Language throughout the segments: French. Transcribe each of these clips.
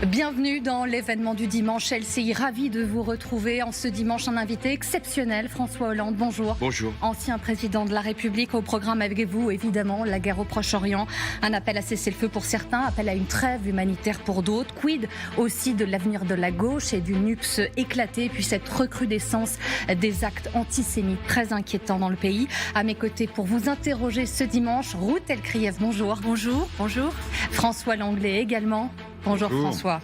Bienvenue dans l'événement du dimanche LCI. Ravi de vous retrouver en ce dimanche. Un invité exceptionnel, François Hollande. Bonjour. Bonjour. Ancien président de la République. Au programme avec vous, évidemment, la guerre au Proche-Orient. Un appel à cesser le feu pour certains, appel à une trêve humanitaire pour d'autres. Quid aussi de l'avenir de la gauche et du NUPS éclaté, puis cette recrudescence des actes antisémites très inquiétants dans le pays. À mes côtés pour vous interroger ce dimanche, Ruth Elkrief. Bonjour. Bonjour. Bonjour. François Langlais également. Bonjour François.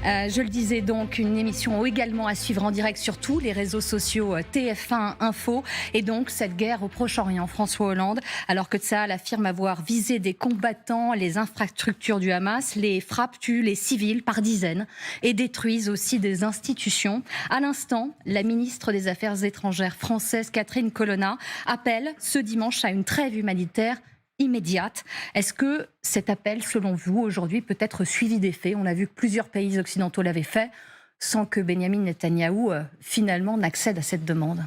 Je le disais donc, une émission également à suivre en direct sur tous les réseaux sociaux TF1 Info. Et donc cette guerre au Proche-Orient, François Hollande, alors que Tsahal affirme avoir visé des combattants, les infrastructures du Hamas, les frappes tuent les civils par dizaines et détruisent aussi des institutions. À l'instant, la ministre des Affaires étrangères française, Catherine Colonna, appelle ce dimanche à une trêve humanitaire immédiate. Est-ce que cet appel, selon vous, aujourd'hui, peut être suivi des faits? On a vu que plusieurs pays occidentaux l'avaient fait, sans que Benyamin Netanyahou, finalement, n'accède à cette demande.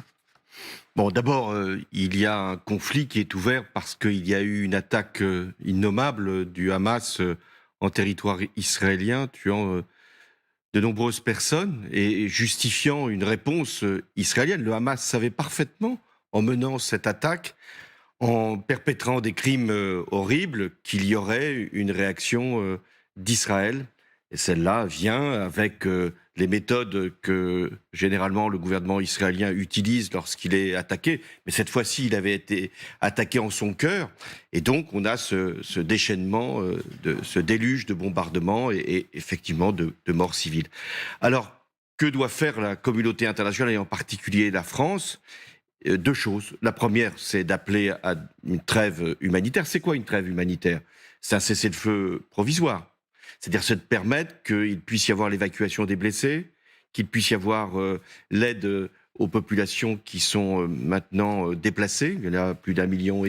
Bon, d'abord, il y a un conflit qui est ouvert parce qu'il y a eu une attaque innommable du Hamas en territoire israélien, tuant de nombreuses personnes et justifiant une réponse israélienne. Le Hamas savait parfaitement, en menant cette attaque, en perpétrant des crimes horribles, qu'il y aurait une réaction d'Israël. Et celle-là vient avec les méthodes que généralement le gouvernement israélien utilise lorsqu'il est attaqué. Mais cette fois-ci, il avait été attaqué en son cœur. Et donc, on a ce déchaînement, ce déluge de bombardements et effectivement de morts civiles. Alors, que doit faire la communauté internationale et en particulier la France ? Deux choses. La première, c'est d'appeler à une trêve humanitaire. C'est quoi une trêve humanitaire? C'est un cessez-le-feu provisoire. C'est-à-dire, c'est de permettre qu'il puisse y avoir l'évacuation des blessés, qu'il puisse y avoir l'aide aux populations qui sont maintenant déplacées. Il y en a plus d'1,5 million.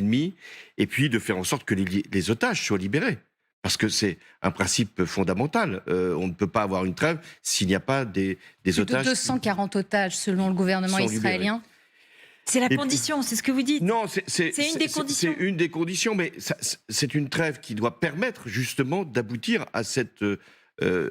Et puis, de faire en sorte que les otages soient libérés. Parce que c'est un principe fondamental. On ne peut pas avoir une trêve s'il n'y a pas des otages. 240 otages, selon le gouvernement israélien. Libérés. C'est la condition, c'est ce que vous dites. Non, c'est une des conditions. C'est une des conditions, mais c'est une trêve qui doit permettre justement d'aboutir à cette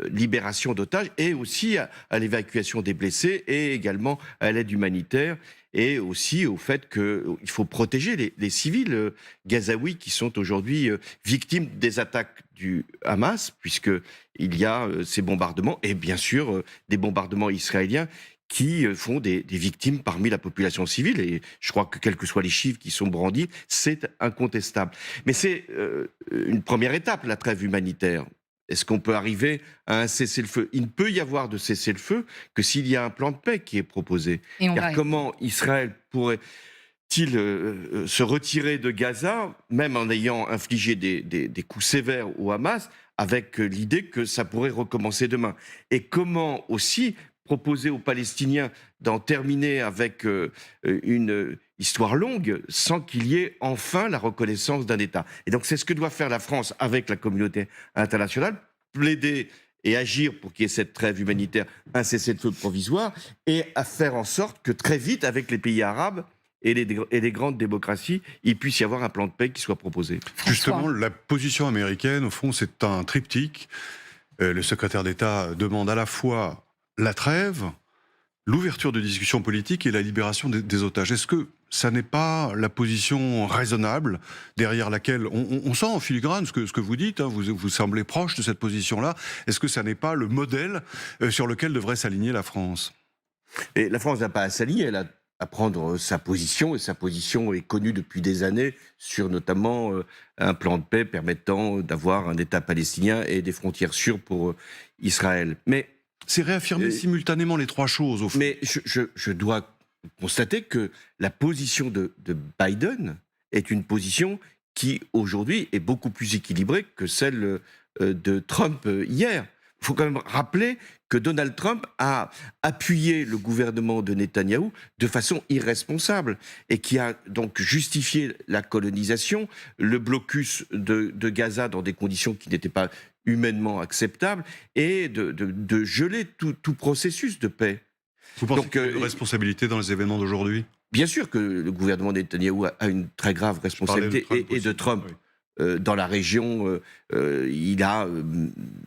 libération d'otages et aussi à l'évacuation des blessés et également à l'aide humanitaire et aussi au fait qu'il faut protéger les civils gazaouis qui sont aujourd'hui victimes des attaques du Hamas, puisqu'il y a ces bombardements et bien sûr des bombardements israéliens qui font des victimes parmi la population civile. Et je crois que quels que soient les chiffres qui sont brandis, c'est incontestable. Mais c'est une première étape, la trêve humanitaire. Est-ce qu'on peut arriver à un cessez-le-feu? Il ne peut y avoir de cessez-le-feu que s'il y a un plan de paix qui est proposé. Car comment Israël pourrait-il se retirer de Gaza, même en ayant infligé des coups sévères au Hamas, avec l'idée que ça pourrait recommencer demain? Et comment aussi proposer aux Palestiniens d'en terminer avec une histoire longue sans qu'il y ait enfin la reconnaissance d'un État. Et donc c'est ce que doit faire la France avec la communauté internationale, plaider et agir pour qu'il y ait cette trêve humanitaire, un cessez-le-feu provisoire, et à faire en sorte que très vite, avec les pays arabes et les grandes démocraties, il puisse y avoir un plan de paix qui soit proposé. Justement, la position américaine, au fond, c'est un triptyque. Le secrétaire d'État demande à la fois la trêve, l'ouverture de discussions politiques et la libération des otages. Est-ce que ça n'est pas la position raisonnable derrière laquelle on sent en filigrane ce que vous dites, hein, vous semblez proche de cette position-là. Est-ce que ça n'est pas le modèle sur lequel devrait s'aligner la France? Et la France n'a pas à s'aligner, elle a à prendre sa position, et sa position est connue depuis des années sur notamment un plan de paix permettant d'avoir un État palestinien et des frontières sûres pour Israël. Mais c'est réaffirmer simultanément les trois choses, au fond. Mais je dois constater que la position de Biden est une position qui, aujourd'hui, est beaucoup plus équilibrée que celle de Trump hier. Il faut quand même rappeler que Donald Trump a appuyé le gouvernement de Netanyahou de façon irresponsable et qui a donc justifié la colonisation, le blocus de Gaza dans des conditions qui n'étaient pas humainement acceptables et de geler tout processus de paix. Vous pensez qu'il y a une responsabilité dans les événements d'aujourd'hui? Bien sûr que le gouvernement de Netanyahou a une très grave responsabilité, et de Trump. Oui. Dans la région, il a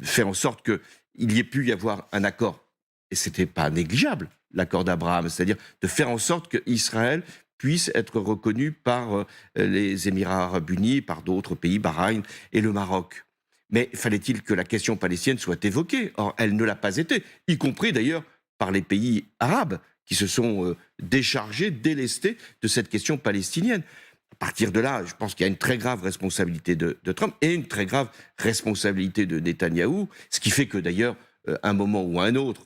fait en sorte qu'il il y ait pu y avoir un accord, et c'était pas négligeable, l'accord d'Abraham, c'est-à-dire de faire en sorte qu'Israël puisse être reconnu par les Émirats arabes unis, par d'autres pays, Bahreïn et le Maroc. Mais fallait-il que la question palestinienne soit évoquée? Or, elle ne l'a pas été, y compris d'ailleurs par les pays arabes qui se sont déchargés, délestés de cette question palestinienne. À partir de là, je pense qu'il y a une très grave responsabilité de Trump et une très grave responsabilité de Netanyahou, ce qui fait que d'ailleurs, un moment ou un autre,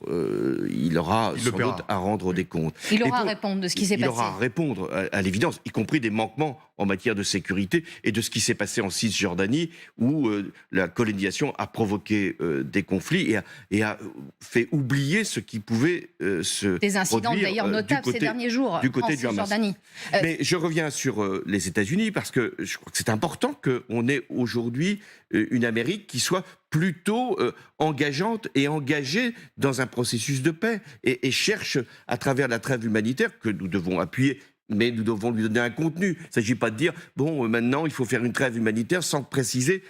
il aura sans doute à rendre des comptes. Il aura à répondre de ce qui s'est passé. Il aura à répondre à l'évidence, y compris des manquements en matière de sécurité et de ce qui s'est passé en Cisjordanie, où la colonisation a provoqué des conflits et a fait oublier ce qui pouvait se des incidents produire, d'ailleurs notables ces derniers jours du côté en du Hamas. Cisjordanie. Mais je reviens sur les États-Unis parce que je crois que c'est important qu'on ait aujourd'hui une Amérique qui soit plutôt engageante et engagée dans un processus de paix et cherche, à travers la trêve humanitaire que nous devons appuyer, mais nous devons lui donner un contenu. Il ne s'agit pas de dire, bon, maintenant, il faut faire une trêve humanitaire sans préciser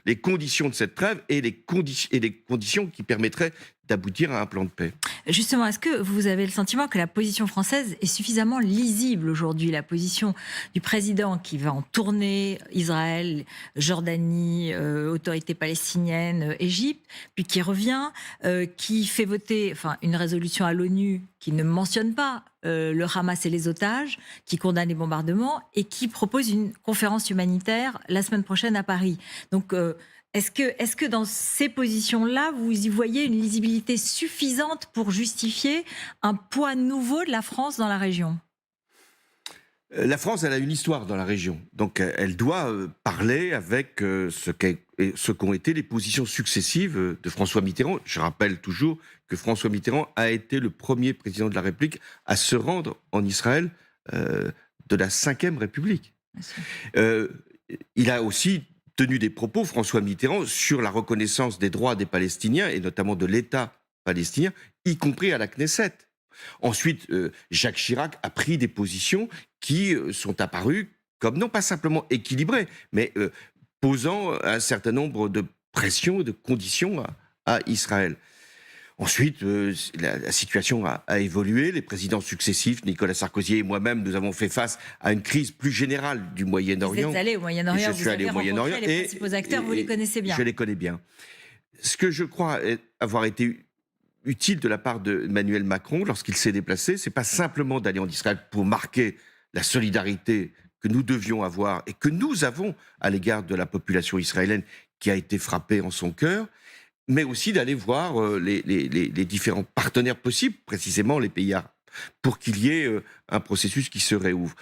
les conditions de cette trêve et les conditions qui permettraient d'aboutir à un plan de paix. Justement, est-ce que vous avez le sentiment que la position française est suffisamment lisible aujourd'hui? La position du président qui va en tournée, Israël, Jordanie, autorité palestinienne, Égypte, puis qui revient, qui fait voter une résolution à l'ONU qui ne mentionne pas le Hamas et les otages, qui condamne les bombardements et qui propose une conférence humanitaire la semaine prochaine à Paris. Donc, est-ce que dans ces positions-là, vous y voyez une lisibilité suffisante pour justifier un poids nouveau de la France dans la région? La France, elle a une histoire dans la région. Donc, elle doit parler avec ce qu'ont été les positions successives de François Mitterrand. Je rappelle toujours que François Mitterrand a été le premier président de la République à se rendre en Israël de la Ve République. Il a aussi tenu des propos, François Mitterrand, sur la reconnaissance des droits des Palestiniens, et notamment de l'État palestinien, y compris à la Knesset. Ensuite, Jacques Chirac a pris des positions qui sont apparues comme non pas simplement équilibrées, mais posant un certain nombre de pressions et de conditions à Israël. Ensuite, la situation a évolué. Les présidents successifs, Nicolas Sarkozy et moi-même, nous avons fait face à une crise plus générale du Moyen-Orient. Vous êtes allé au Moyen-Orient, vous avez rencontré les principaux acteurs, vous les connaissez bien. Je les connais bien. Ce que je crois avoir été utile de la part d'Emmanuel Macron lorsqu'il s'est déplacé, c'est pas simplement d'aller en Israël pour marquer la solidarité que nous devions avoir et que nous avons à l'égard de la population israélienne qui a été frappée en son cœur, mais aussi d'aller voir les différents partenaires possibles, précisément les pays arabes, pour qu'il y ait un processus qui se réouvre.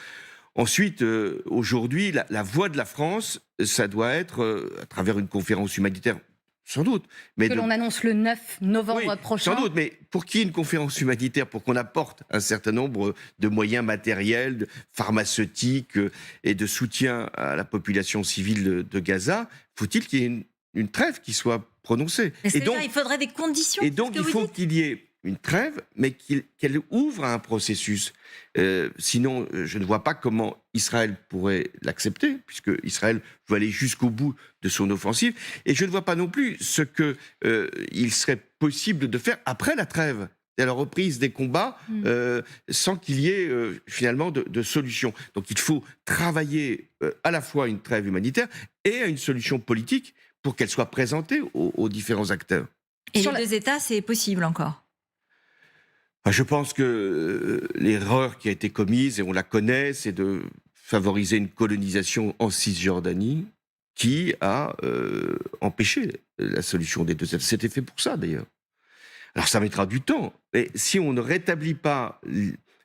Ensuite, aujourd'hui, la voix de la France, ça doit être, à travers une conférence humanitaire, sans doute. Mais que l'on annonce le 9 novembre prochain. Sans doute, mais pour qu'il y ait une conférence humanitaire, pour qu'on apporte un certain nombre de moyens matériels, pharmaceutiques et de soutien à la population civile de Gaza, faut-il qu'il y ait une trêve qui soit prononcée. Et donc, il faudrait des conditions. Et donc, il faut qu'il y ait une trêve, mais qu'elle ouvre un processus. Sinon, je ne vois pas comment Israël pourrait l'accepter, puisque Israël veut aller jusqu'au bout de son offensive. Et je ne vois pas non plus ce qu'il serait possible de faire après la trêve, à la reprise des combats, sans qu'il y ait finalement de solution. Donc il faut travailler à la fois une trêve humanitaire et à une solution politique pour qu'elle soit présentée aux différents acteurs. Et les deux États, c'est possible encore? Je pense que l'erreur qui a été commise, et on la connaît, c'est de favoriser une colonisation en Cisjordanie qui a empêché la solution des deux États. C'était fait pour ça, d'ailleurs. Alors, ça mettra du temps. Mais si on ne rétablit pas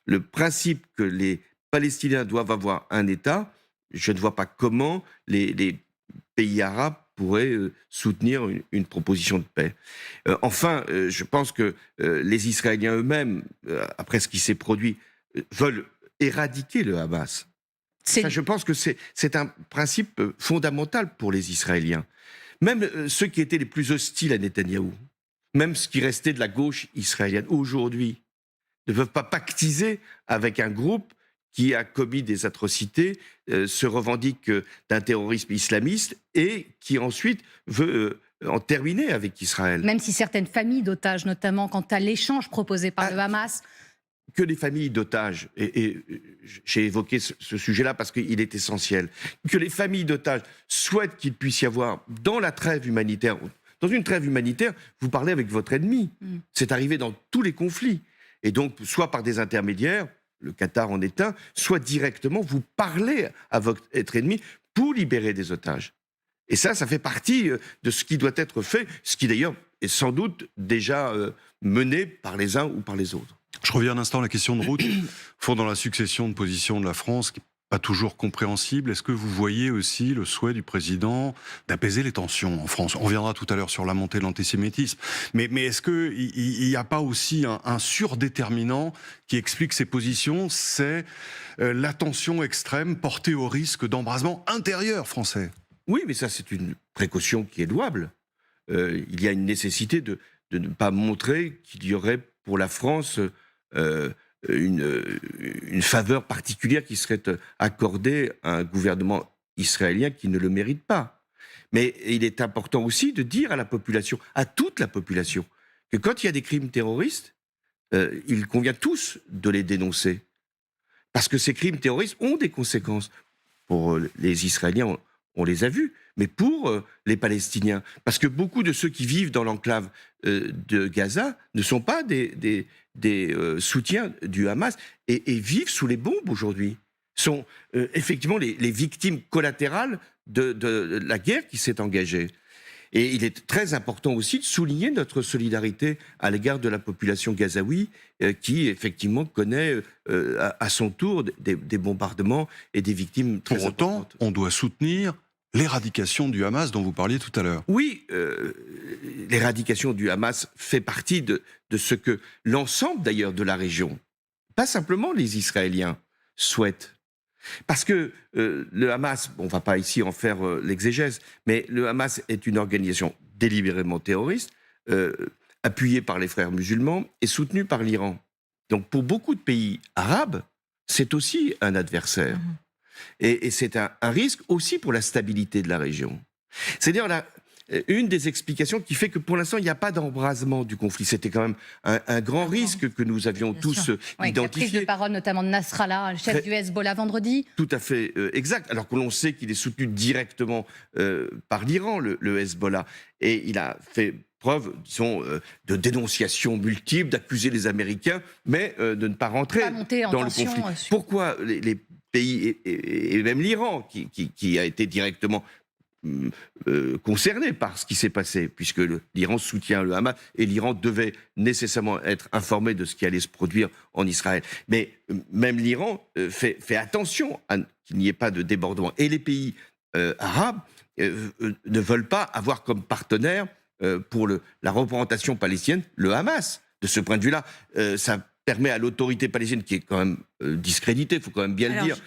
le principe que les Palestiniens doivent avoir un État, je ne vois pas comment les pays arabes pourraient soutenir une proposition de paix. Enfin, je pense que les Israéliens eux-mêmes, après ce qui s'est produit, veulent éradiquer le Hamas. Je pense que c'est un principe fondamental pour les Israéliens. Même ceux qui étaient les plus hostiles à Netanyahou, même ce qui restait de la gauche israélienne, aujourd'hui, ne peuvent pas pactiser avec un groupe qui a commis des atrocités, se revendique d'un terrorisme islamiste et qui ensuite veut en terminer avec Israël. Même si certaines familles d'otages, notamment quant à l'échange proposé par le Hamas... Que les familles d'otages, et j'ai évoqué ce sujet-là parce qu'il est essentiel, que les familles d'otages souhaitent qu'il puisse y avoir, dans la trêve humanitaire, dans une trêve humanitaire, vous parlez avec votre ennemi. C'est arrivé dans tous les conflits. Et donc, soit par des intermédiaires, le Qatar en est un, soit directement, vous parlez à votre ennemi pour libérer des otages. Et ça fait partie de ce qui doit être fait, ce qui d'ailleurs est sans doute déjà mené par les uns ou par les autres. Je reviens un instant à la question de route. Fond dans la succession de positions de la France, qui n'est pas toujours compréhensible, est-ce que vous voyez aussi le souhait du président d'apaiser les tensions en France? On reviendra tout à l'heure sur la montée de l'antisémitisme. Mais est-ce qu'il n'y a pas aussi un surdéterminant qui explique ces positions? C'est l'attention extrême portée au risque d'embrasement intérieur français. Oui, mais ça, c'est une précaution qui est louable. Il y a une nécessité de ne pas montrer qu'il y aurait pour la France une faveur particulière qui serait accordée à un gouvernement israélien qui ne le mérite pas. Mais il est important aussi de dire à la population, à toute la population, que quand il y a des crimes terroristes, il convient tous de les dénoncer. Parce que ces crimes terroristes ont des conséquences. Pour les Israéliens, on les a vus, mais pour les Palestiniens. Parce que beaucoup de ceux qui vivent dans l'enclave de Gaza ne sont pas des soutiens du Hamas et vivent sous les bombes aujourd'hui. Sont effectivement les victimes collatérales de la guerre qui s'est engagée. Et il est très important aussi de souligner notre solidarité à l'égard de la population gazaoui qui, effectivement, connaît à son tour des bombardements et des victimes très importantes. Pour autant, on doit soutenir l'éradication du Hamas dont vous parliez tout à l'heure. Oui, l'éradication du Hamas fait partie de ce que l'ensemble, d'ailleurs, de la région, pas simplement les Israéliens, souhaitent. Parce que le Hamas, on ne va pas ici en faire l'exégèse, mais le Hamas est une organisation délibérément terroriste, appuyée par les frères musulmans et soutenue par l'Iran. Donc pour beaucoup de pays arabes, c'est aussi un adversaire. Et c'est un risque aussi pour la stabilité de la région. C'est-à-dire une des explications qui fait que pour l'instant, il n'y a pas d'embrasement du conflit. C'était quand même un grand risque que nous avions tous identifié. La prise de parole notamment de Nasrallah, le chef du Hezbollah vendredi. Tout à fait exact. Alors que l'on sait qu'il est soutenu directement par l'Iran, le Hezbollah. Et il a fait preuve, disons, de dénonciation multiple, d'accuser les Américains, mais de ne pas rentrer dans le conflit. Pourquoi les pays, et même l'Iran, qui a été directement concerné par ce qui s'est passé, puisque l'Iran soutient le Hamas, et l'Iran devait nécessairement être informé de ce qui allait se produire en Israël. Mais même l'Iran fait attention à qu'il n'y ait pas de débordement. Et les pays arabes ne veulent pas avoir comme partenaire pour la représentation palestinienne le Hamas. De ce point de vue-là, ça permet à l'autorité palestinienne, qui est quand même discréditée, il faut quand même bien le dire,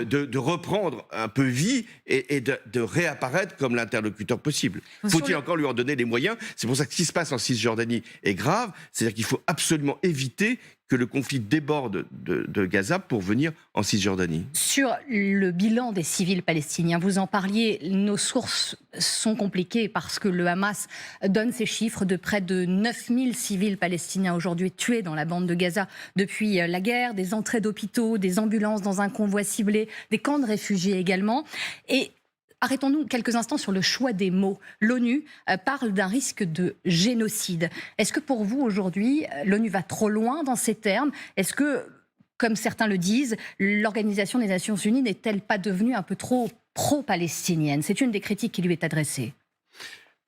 de reprendre un peu vie et de réapparaître comme l'interlocuteur possible. Faut-il encore lui en donner les moyens? C'est pour ça que ce qui se passe en Cisjordanie est grave, c'est-à-dire qu'il faut absolument éviter que le conflit déborde de Gaza pour venir en Cisjordanie. Sur le bilan des civils palestiniens, vous en parliez, nos sources sont compliquées parce que le Hamas donne ces chiffres de près de 9000 civils palestiniens aujourd'hui tués dans la bande de Gaza depuis la guerre, des entrées d'hôpitaux, des ambulances dans un convoi ciblé, des camps de réfugiés également. Et arrêtons-nous quelques instants sur le choix des mots. L'ONU parle d'un risque de génocide. Est-ce que pour vous, aujourd'hui, l'ONU va trop loin dans ces termes? Est-ce que, comme certains le disent, l'Organisation des Nations Unies n'est-elle pas devenue un peu trop pro-palestinienne? C'est une des critiques qui lui est adressée.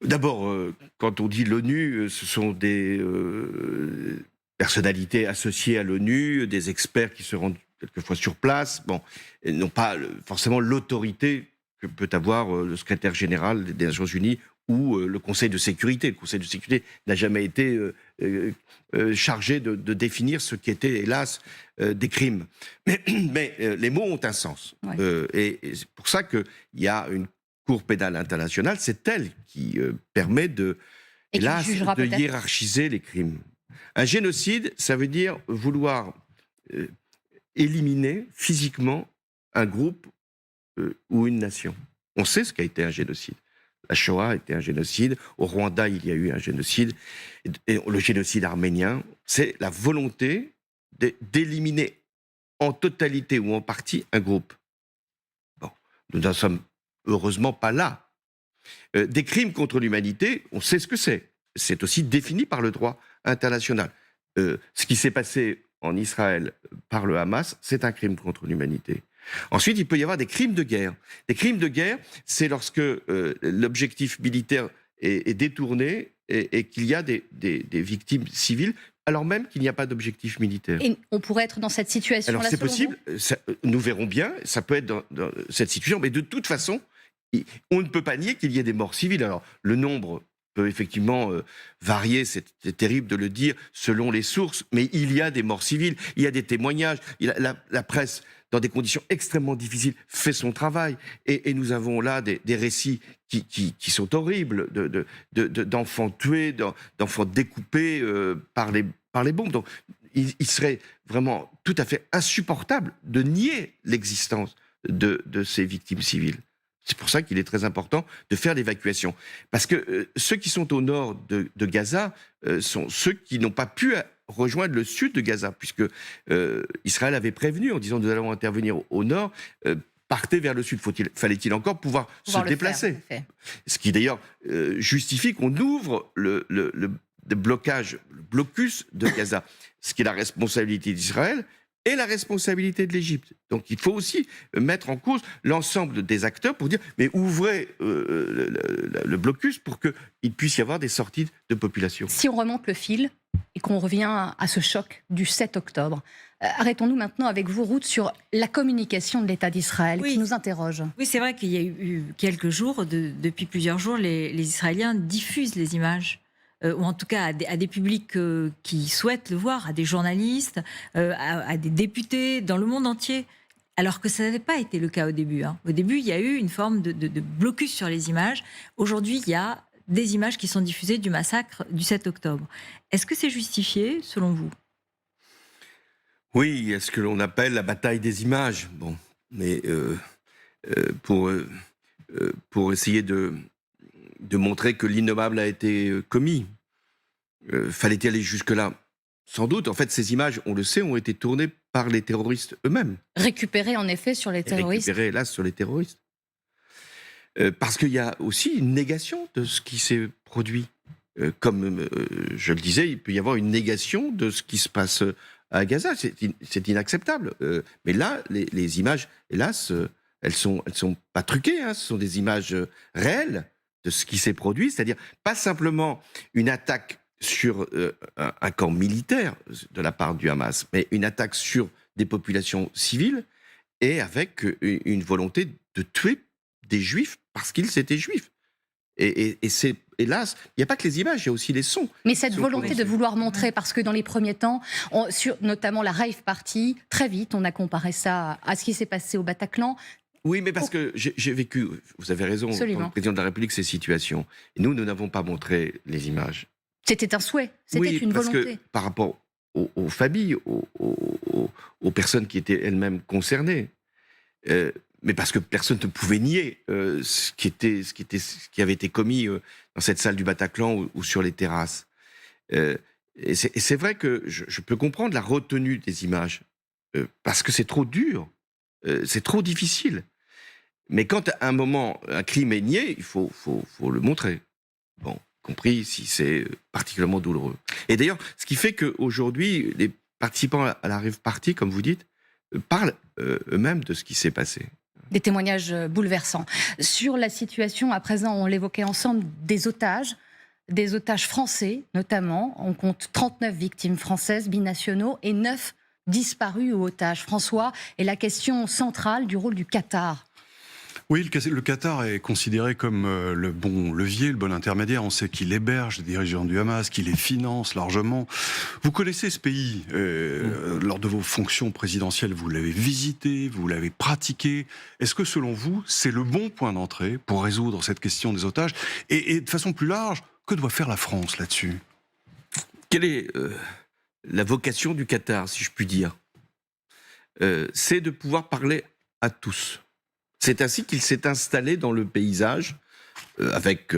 D'abord, quand on dit l'ONU, ce sont des personnalités associées à l'ONU, des experts qui se rendent quelquefois sur place, n'ont pas forcément l'autorité que peut avoir le secrétaire général des Nations Unies ou le Conseil de sécurité. Le Conseil de sécurité n'a jamais été chargé de définir ce qui était, hélas, des crimes. Mais les mots ont un sens. Ouais. Et c'est pour ça qu'il y a une Cour pénale internationale, c'est elle qui permet de hiérarchiser les crimes. Un génocide, ça veut dire vouloir éliminer physiquement un groupe ou une nation. On sait ce qu'a été un génocide. La Shoah était un génocide. Au Rwanda, il y a eu un génocide. Et le génocide arménien, c'est la volonté d'éliminer en totalité ou en partie un groupe. Bon, nous n'en sommes heureusement pas là. Des crimes contre l'humanité, on sait ce que c'est. C'est aussi défini par le droit international. Ce qui s'est passé en Israël par le Hamas, c'est un crime contre l'humanité. Ensuite, il peut y avoir des crimes de guerre. Des crimes de guerre, c'est lorsque l'objectif militaire est détourné et qu'il y a des victimes civiles, alors même qu'il n'y a pas d'objectif militaire. Et on pourrait être dans cette situation-là. Alors c'est possible, nous verrons bien, ça peut être dans cette situation, mais de toute façon, on ne peut pas nier qu'il y ait des morts civiles. Alors le nombre peut effectivement varier, c'est terrible de le dire, selon les sources, mais il y a des morts civiles, il y a des témoignages, la presse, dans des conditions extrêmement difficiles, fait son travail, et nous avons là des récits qui sont horribles, d'enfants tués, d'enfants découpés par les bombes. Donc il serait vraiment tout à fait insupportable de nier l'existence de ces victimes civiles. C'est pour ça qu'il est très important de faire l'évacuation. Parce que ceux qui sont au nord de Gaza sont ceux qui n'ont pas pu rejoindre le sud de Gaza, puisque Israël avait prévenu en disant « nous allons intervenir au nord », partez vers le sud. Fallait-il encore pouvoir se déplacer. Ce qui d'ailleurs justifie qu'on ouvre le blocus de Gaza, ce qui est la responsabilité d'Israël et la responsabilité de l'Égypte. Donc il faut aussi mettre en cause l'ensemble des acteurs pour dire mais ouvrez le blocus pour qu'il puisse y avoir des sorties de population. Si on remonte le fil et qu'on revient à ce choc du 7 octobre, arrêtons-nous maintenant avec vous, Ruth, sur la communication de l'État d'Israël qui nous interroge. Oui, c'est vrai qu'il y a eu quelques jours, depuis plusieurs jours, les Israéliens diffusent les images. Ou en tout cas à des publics qui souhaitent le voir, à des journalistes, à des députés dans le monde entier, alors que ça n'avait pas été le cas au début. Au début, il y a eu une forme de blocus sur les images. Aujourd'hui, il y a des images qui sont diffusées du massacre du 7 octobre. Est-ce que c'est justifié, selon vous ? Oui, il y a ce que l'on appelle la bataille des images. Bon, mais pour essayer de montrer que l'innommable a été commis. Fallait-il aller jusque-là ? Sans doute. En fait, ces images, on le sait, ont été tournées par les terroristes eux-mêmes. Récupérées, en effet, sur les terroristes. Récupérées, hélas, sur les terroristes. Parce qu'il y a aussi une négation de ce qui s'est produit. Comme je le disais, il peut y avoir une négation de ce qui se passe à Gaza. C'est inacceptable. Mais là, les images, hélas, elles sont pas truquées. Ce sont des images réelles de ce qui s'est produit, c'est-à-dire pas simplement une attaque sur un camp militaire de la part du Hamas, mais une attaque sur des populations civiles et avec une volonté de tuer des juifs parce qu'ils étaient juifs. Et c'est, hélas, il n'y a pas que les images, il y a aussi les sons. Mais cette volonté de vouloir montrer, parce que dans les premiers temps, notamment la rave party, très vite, on a comparé ça à ce qui s'est passé au Bataclan. Oui, mais parce que j'ai vécu, vous avez raison, Absolument. dans le président de la République, ces situations. Et nous n'avons pas montré les images. C'était un souhait, c'était une volonté. Parce que par rapport aux familles, aux personnes qui étaient elles-mêmes concernées, mais parce que personne ne pouvait nier ce qui avait été commis dans cette salle du Bataclan ou sur les terrasses. Et c'est vrai que je peux comprendre la retenue des images, parce que c'est trop dur, c'est trop difficile. Mais quand à un moment un crime est nié, il faut le montrer. Bon, compris si c'est particulièrement douloureux. Et d'ailleurs, ce qui fait qu'aujourd'hui, les participants à la rave party, comme vous dites, parlent eux-mêmes de ce qui s'est passé. Des témoignages bouleversants. Sur la situation, à présent, on l'évoquait ensemble, des otages français notamment. On compte 39 victimes françaises, binationaux, et 9 disparus ou otages. François, et la question centrale du rôle du Qatar. Oui, le Qatar est considéré comme le bon levier, le bon intermédiaire. On sait qu'il héberge les dirigeants du Hamas, qu'il les finance largement. Vous connaissez ce pays lors de vos fonctions présidentielles, vous l'avez visité, vous l'avez pratiqué. Est-ce que selon vous, c'est le bon point d'entrée pour résoudre cette question des otages ? Et de façon plus large, que doit faire la France là-dessus ? Quelle est la vocation du Qatar, si je puis dire ? C'est de pouvoir parler à tous. C'est ainsi qu'il s'est installé dans le paysage avec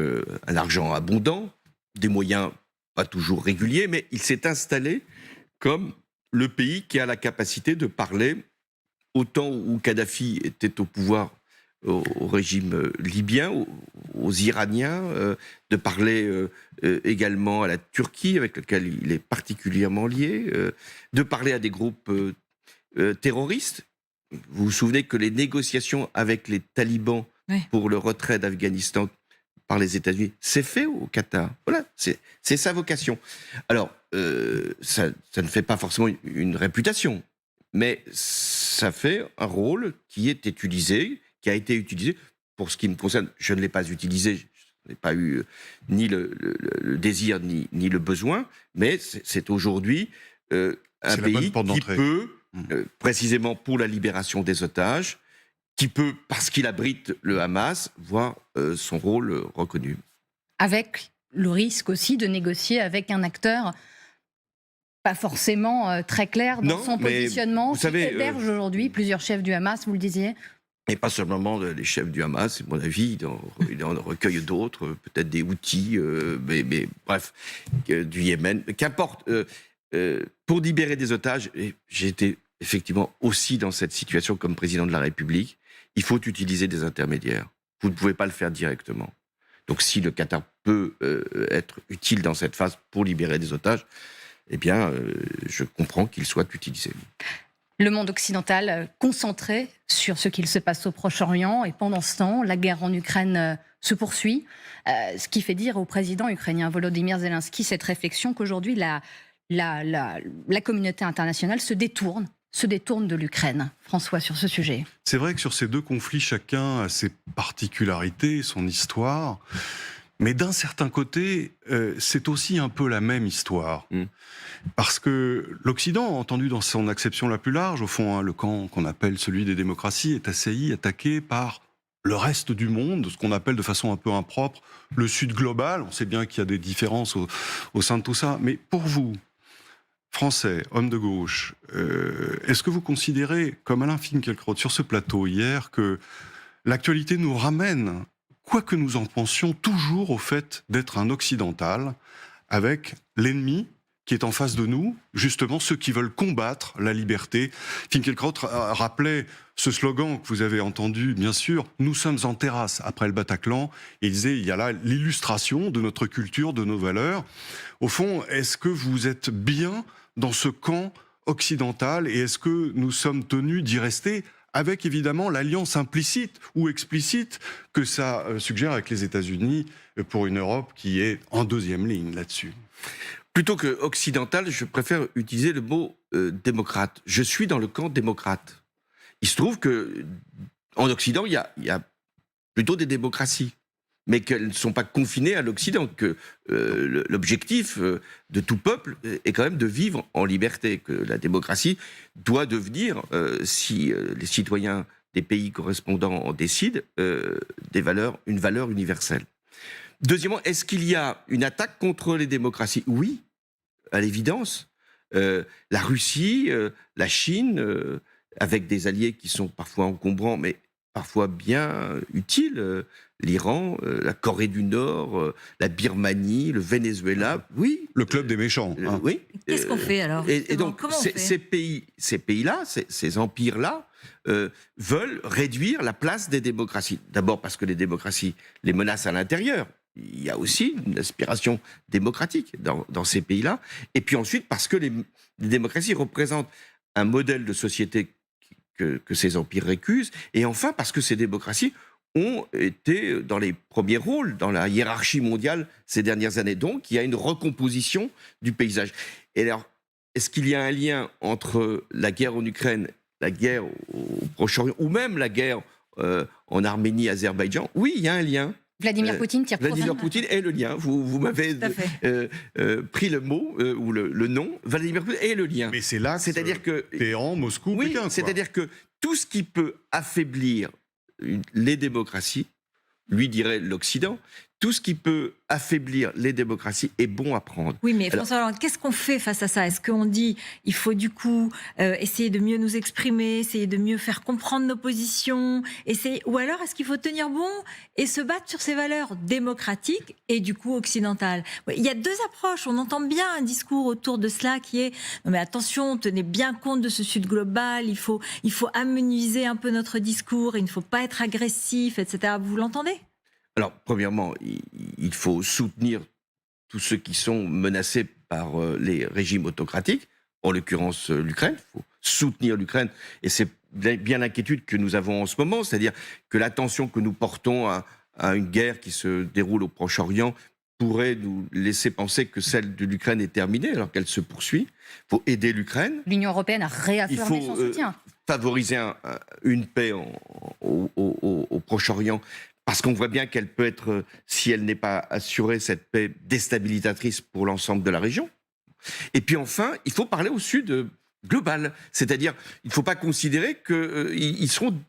un argent abondant, des moyens pas toujours réguliers, mais il s'est installé comme le pays qui a la capacité de parler, au temps où Kadhafi était au pouvoir, au régime libyen, aux Iraniens, de parler également à la Turquie, avec laquelle il est particulièrement lié, de parler à des groupes terroristes. Vous vous souvenez que les négociations avec les talibans pour le retrait d'Afghanistan par les États-Unis, c'est fait au Qatar. Voilà, c'est sa vocation. Alors, ça ne fait pas forcément une réputation, mais ça fait un rôle qui est utilisé, qui a été utilisé. Pour ce qui me concerne, je ne l'ai pas utilisé, je n'ai pas eu ni le désir ni le besoin, mais c'est aujourd'hui un pays qui peut, précisément pour la libération des otages, qui peut, parce qu'il abrite le Hamas, voir son rôle reconnu. Avec le risque aussi de négocier avec un acteur pas forcément très clair dans son positionnement, vous savez, qui héberge aujourd'hui plusieurs chefs du Hamas, vous le disiez. Et pas seulement les chefs du Hamas, c'est mon avis, il en recueille d'autres, peut-être des Houthis, mais bref, du Yémen, qu'importe. Pour libérer des otages, et j'ai été effectivement aussi dans cette situation comme président de la République, il faut utiliser des intermédiaires. Vous ne pouvez pas le faire directement. Donc si le Qatar peut être utile dans cette phase pour libérer des otages, eh bien, je comprends qu'il soit utilisé. Le monde occidental concentré sur ce qu'il se passe au Proche-Orient, et pendant ce temps, la guerre en Ukraine se poursuit, ce qui fait dire au président ukrainien Volodymyr Zelensky cette réflexion qu'aujourd'hui la communauté internationale se détourne de l'Ukraine. François, sur ce sujet. C'est vrai que sur ces deux conflits, chacun a ses particularités, son histoire. Mais d'un certain côté, c'est aussi un peu la même histoire. Parce que l'Occident, entendu dans son acception la plus large, au fond, le camp qu'on appelle celui des démocraties, est assailli, attaqué par le reste du monde, ce qu'on appelle de façon un peu impropre le Sud global. On sait bien qu'il y a des différences au sein de tout ça. Mais pour vous, Français, hommes de gauche, est-ce que vous considérez, comme Alain Finkielkraut sur ce plateau hier, que l'actualité nous ramène, quoi que nous en pensions, toujours au fait d'être un occidental, avec l'ennemi qui est en face de nous, justement ceux qui veulent combattre la liberté. Finkielkraut rappelait ce slogan que vous avez entendu, bien sûr, « Nous sommes en terrasse » après le Bataclan. Et il disait, il y a là l'illustration de notre culture, de nos valeurs. Au fond, est-ce que vous êtes bien dans ce camp occidental et est-ce que nous sommes tenus d'y rester avec évidemment l'alliance implicite ou explicite que ça suggère avec les États-Unis pour une Europe qui est en deuxième ligne là-dessus? Plutôt que occidental, je préfère utiliser le mot démocrate. Je suis dans le camp démocrate. Il se trouve que en Occident, il y a plutôt des démocraties, mais qu'elles ne sont pas confinées à l'Occident, que l'objectif de tout peuple est quand même de vivre en liberté, que la démocratie doit devenir, si les citoyens des pays correspondants en décident, une valeur universelle. Deuxièmement, est-ce qu'il y a une attaque contre les démocraties? Oui, à l'évidence. La Russie, la Chine, avec des alliés qui sont parfois encombrants, mais parfois bien utiles, l'Iran, la Corée du Nord, la Birmanie, le Venezuela, oui. Le club des méchants. Hein. Oui. Qu'est-ce qu'on fait alors? Et donc, ces pays-là, ces empires-là, veulent réduire la place des démocraties. D'abord parce que les démocraties les menacent à l'intérieur. Il y a aussi une aspiration démocratique dans ces pays-là. Et puis ensuite parce que les démocraties représentent un modèle de société que ces empires récusent. Et enfin parce que ces démocraties ont été dans les premiers rôles dans la hiérarchie mondiale ces dernières années. Donc, il y a une recomposition du paysage. Et alors, est-ce qu'il y a un lien entre la guerre en Ukraine, la guerre au Proche-Orient, ou même la guerre en Arménie, Azerbaïdjan? Oui, il y a un lien. Vladimir Poutine tire profit. Vladimir Poutine est le lien. Vous m'avez pris le mot ou le nom. Vladimir Poutine est le lien. Mais c'est là, c'est-à-dire que Téhéran, Moscou, oui, Pékin. C'est-à-dire que tout ce qui peut affaiblir les démocraties, lui dirait l'Occident, tout ce qui peut affaiblir les démocraties est bon à prendre. Oui, mais François Hollande, qu'est-ce qu'on fait face à ça? Est-ce qu'on dit il faut du coup essayer de mieux nous exprimer, essayer de mieux faire comprendre nos positions, ou alors est-ce qu'il faut tenir bon et se battre sur ces valeurs démocratiques et du coup occidentales? Il y a deux approches. On entend bien un discours autour de cela qui est non mais attention, tenez bien compte de ce Sud global, il faut amenuiser un peu notre discours, il ne faut pas être agressif, etc. Vous l'entendez? Alors, premièrement, il faut soutenir tous ceux qui sont menacés par les régimes autocratiques, en l'occurrence l'Ukraine. Il faut soutenir l'Ukraine, et c'est bien l'inquiétude que nous avons en ce moment, c'est-à-dire que l'attention que nous portons à une guerre qui se déroule au Proche-Orient pourrait nous laisser penser que celle de l'Ukraine est terminée, alors qu'elle se poursuit. Il faut aider l'Ukraine. L'Union européenne a réaffirmé son soutien. Favoriser une paix au Proche-Orient, parce qu'on voit bien qu'elle peut être, si elle n'est pas assurée, cette paix déstabilisatrice pour l'ensemble de la région. Et puis enfin, il faut parler au Sud global. C'est-à-dire, il ne faut pas considérer qu'ils seront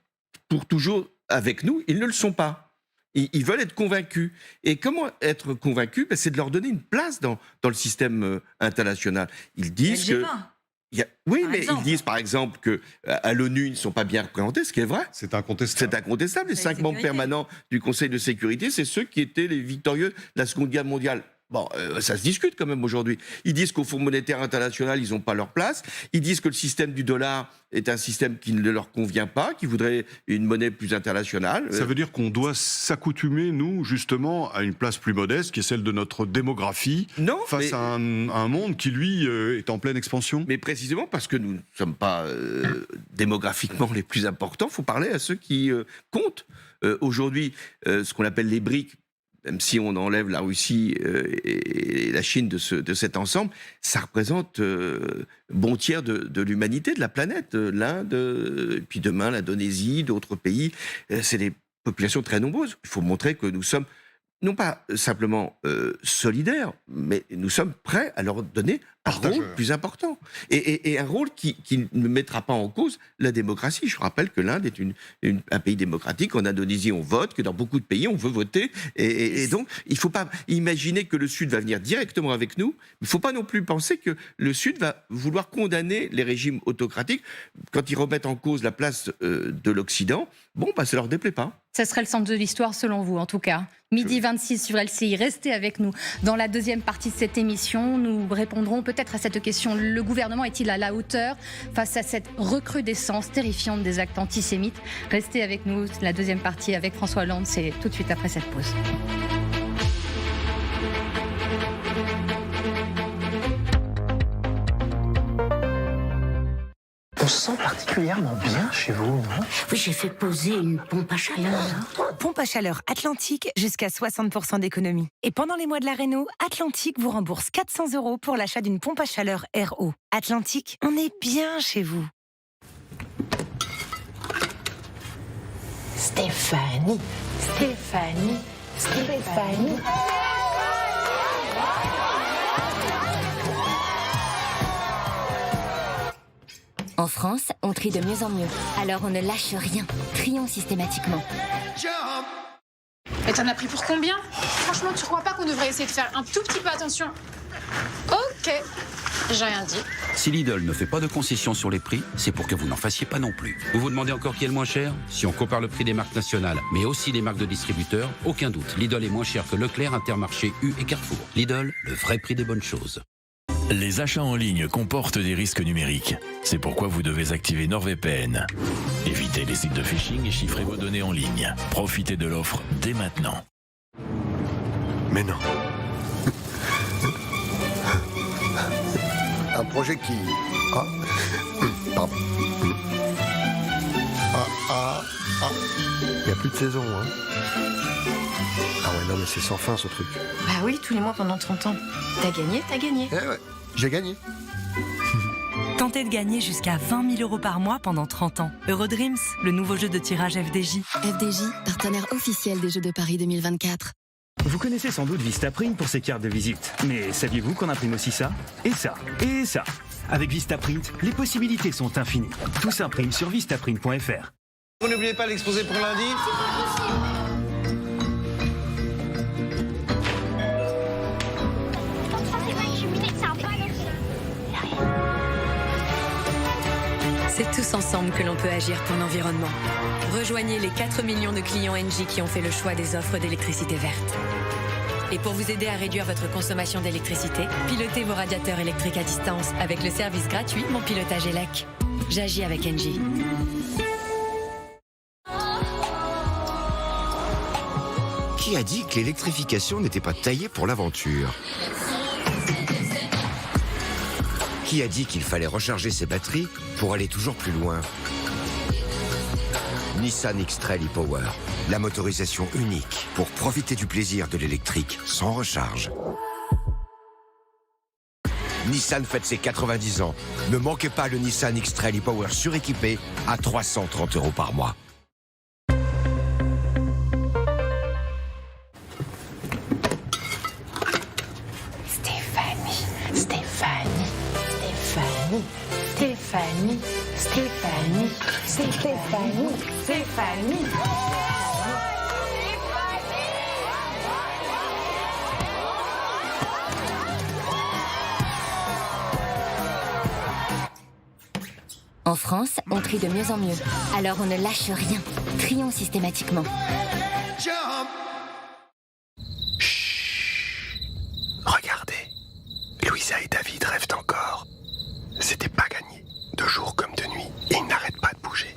pour toujours avec nous. Ils ne le sont pas. Ils veulent être convaincus. Et comment être convaincus? C'est de leur donner une place dans le système international. Ils disent que... Oui, mais ils disent par exemple qu'à l'ONU, ils ne sont pas bien représentés, ce qui est vrai. C'est incontestable. C'est incontestable. Les 5 membres permanents du Conseil de sécurité, c'est ceux qui étaient les victorieux de la Seconde Guerre mondiale. Bon, ça se discute quand même aujourd'hui. Ils disent qu'au Fonds monétaire international, ils n'ont pas leur place. Ils disent que le système du dollar est un système qui ne leur convient pas, qui voudrait une monnaie plus internationale. Ça veut dire qu'on doit s'accoutumer, nous, justement, à une place plus modeste, qui est celle de notre démographie, face à un monde qui, lui, est en pleine expansion. Mais précisément parce que nous ne sommes pas démographiquement les plus importants, il faut parler à ceux qui comptent. Aujourd'hui, ce qu'on appelle les BRIC, même si on enlève la Russie et la Chine de cet ensemble, ça représente bon tiers de l'humanité, de la planète. L'Inde, puis demain l'Indonésie, d'autres pays. C'est des populations très nombreuses. Il faut montrer que nous sommes non pas simplement solidaires, mais nous sommes prêts à leur donner un rôle plus important. Et un rôle qui ne mettra pas en cause la démocratie. Je rappelle que l'Inde est un pays démocratique. En Indonésie, on vote, que dans beaucoup de pays, on veut voter. Et donc, il ne faut pas imaginer que le Sud va venir directement avec nous. Il ne faut pas non plus penser que le Sud va vouloir condamner les régimes autocratiques quand ils remettent en cause la place de l'Occident. Bon, ça ne leur déplaît pas. Ça serait le centre de l'histoire, selon vous, en tout cas. Midi 26 sur LCI. Restez avec nous. Dans la deuxième partie de cette émission, nous répondrons peut-être à cette question. Le gouvernement est-il à la hauteur face à cette recrudescence terrifiante des actes antisémites? Restez avec nous. La deuxième partie avec François Hollande, c'est tout de suite après cette pause. On se sent particulièrement bien chez vous, non? Oui, j'ai fait poser une pompe à chaleur. Pompe à chaleur Atlantique, jusqu'à 60% d'économie. Et pendant les mois de la réno, Atlantique vous rembourse 400 € pour l'achat d'une pompe à chaleur RO. Atlantique, on est bien chez vous. Stéphanie. En France, on trie de mieux en mieux. Alors on ne lâche rien. Trions systématiquement. Et t'en as pris pour combien? Franchement, tu crois pas qu'on devrait essayer de faire un tout petit peu attention? Ok, j'ai rien dit. Si Lidl ne fait pas de concessions sur les prix, c'est pour que vous n'en fassiez pas non plus. Vous vous demandez encore qui est le moins cher? Si on compare le prix des marques nationales, mais aussi des marques de distributeurs, aucun doute, Lidl est moins cher que Leclerc, Intermarché, U et Carrefour. Lidl, le vrai prix des bonnes choses. Les achats en ligne comportent des risques numériques. C'est pourquoi vous devez activer NordVPN. Évitez les sites de phishing et chiffrez vos données en ligne. Profitez de l'offre dès maintenant. Mais non. Un projet qui... Pardon. Il n'y a plus de saison, hein. Ah ouais, non, mais c'est sans fin, ce truc. Bah oui, tous les mois pendant 30 ans. T'as gagné. Eh ouais, j'ai gagné. Tentez de gagner jusqu'à 20 000 € par mois pendant 30 ans. Eurodreams, le nouveau jeu de tirage FDJ. FDJ, partenaire officiel des Jeux de Paris 2024. Vous connaissez sans doute Vistaprint pour ses cartes de visite. Mais saviez-vous qu'on imprime aussi ça? Et ça? Et ça? Avec Vistaprint, les possibilités sont infinies. Tout s'imprime sur vistaprint.fr. Vous n'oubliez pas l'exposé pour lundi? tous ensemble que l'on peut agir pour l'environnement. Rejoignez les 4 millions de clients Engie qui ont fait le choix des offres d'électricité verte. Et pour vous aider à réduire votre consommation d'électricité, pilotez vos radiateurs électriques à distance avec le service gratuit Mon Pilotage Elec. J'agis avec Engie. Qui a dit que l'électrification n'était pas taillée pour l'aventure? Qui a dit qu'il fallait recharger ses batteries pour aller toujours plus loin? Nissan X-Trail e-Power, la motorisation unique pour profiter du plaisir de l'électrique sans recharge. Nissan fête ses 90 ans. Ne manquez pas le Nissan X-Trail e-Power suréquipé à 330 € par mois. Stéphanie. En France, on trie de mieux en mieux. Alors on ne lâche rien. Trions systématiquement. Regardez, Louisa et David rêvent encore. C'était pas gagné. De jour comme de nuit, ils n'arrêtent pas de bouger.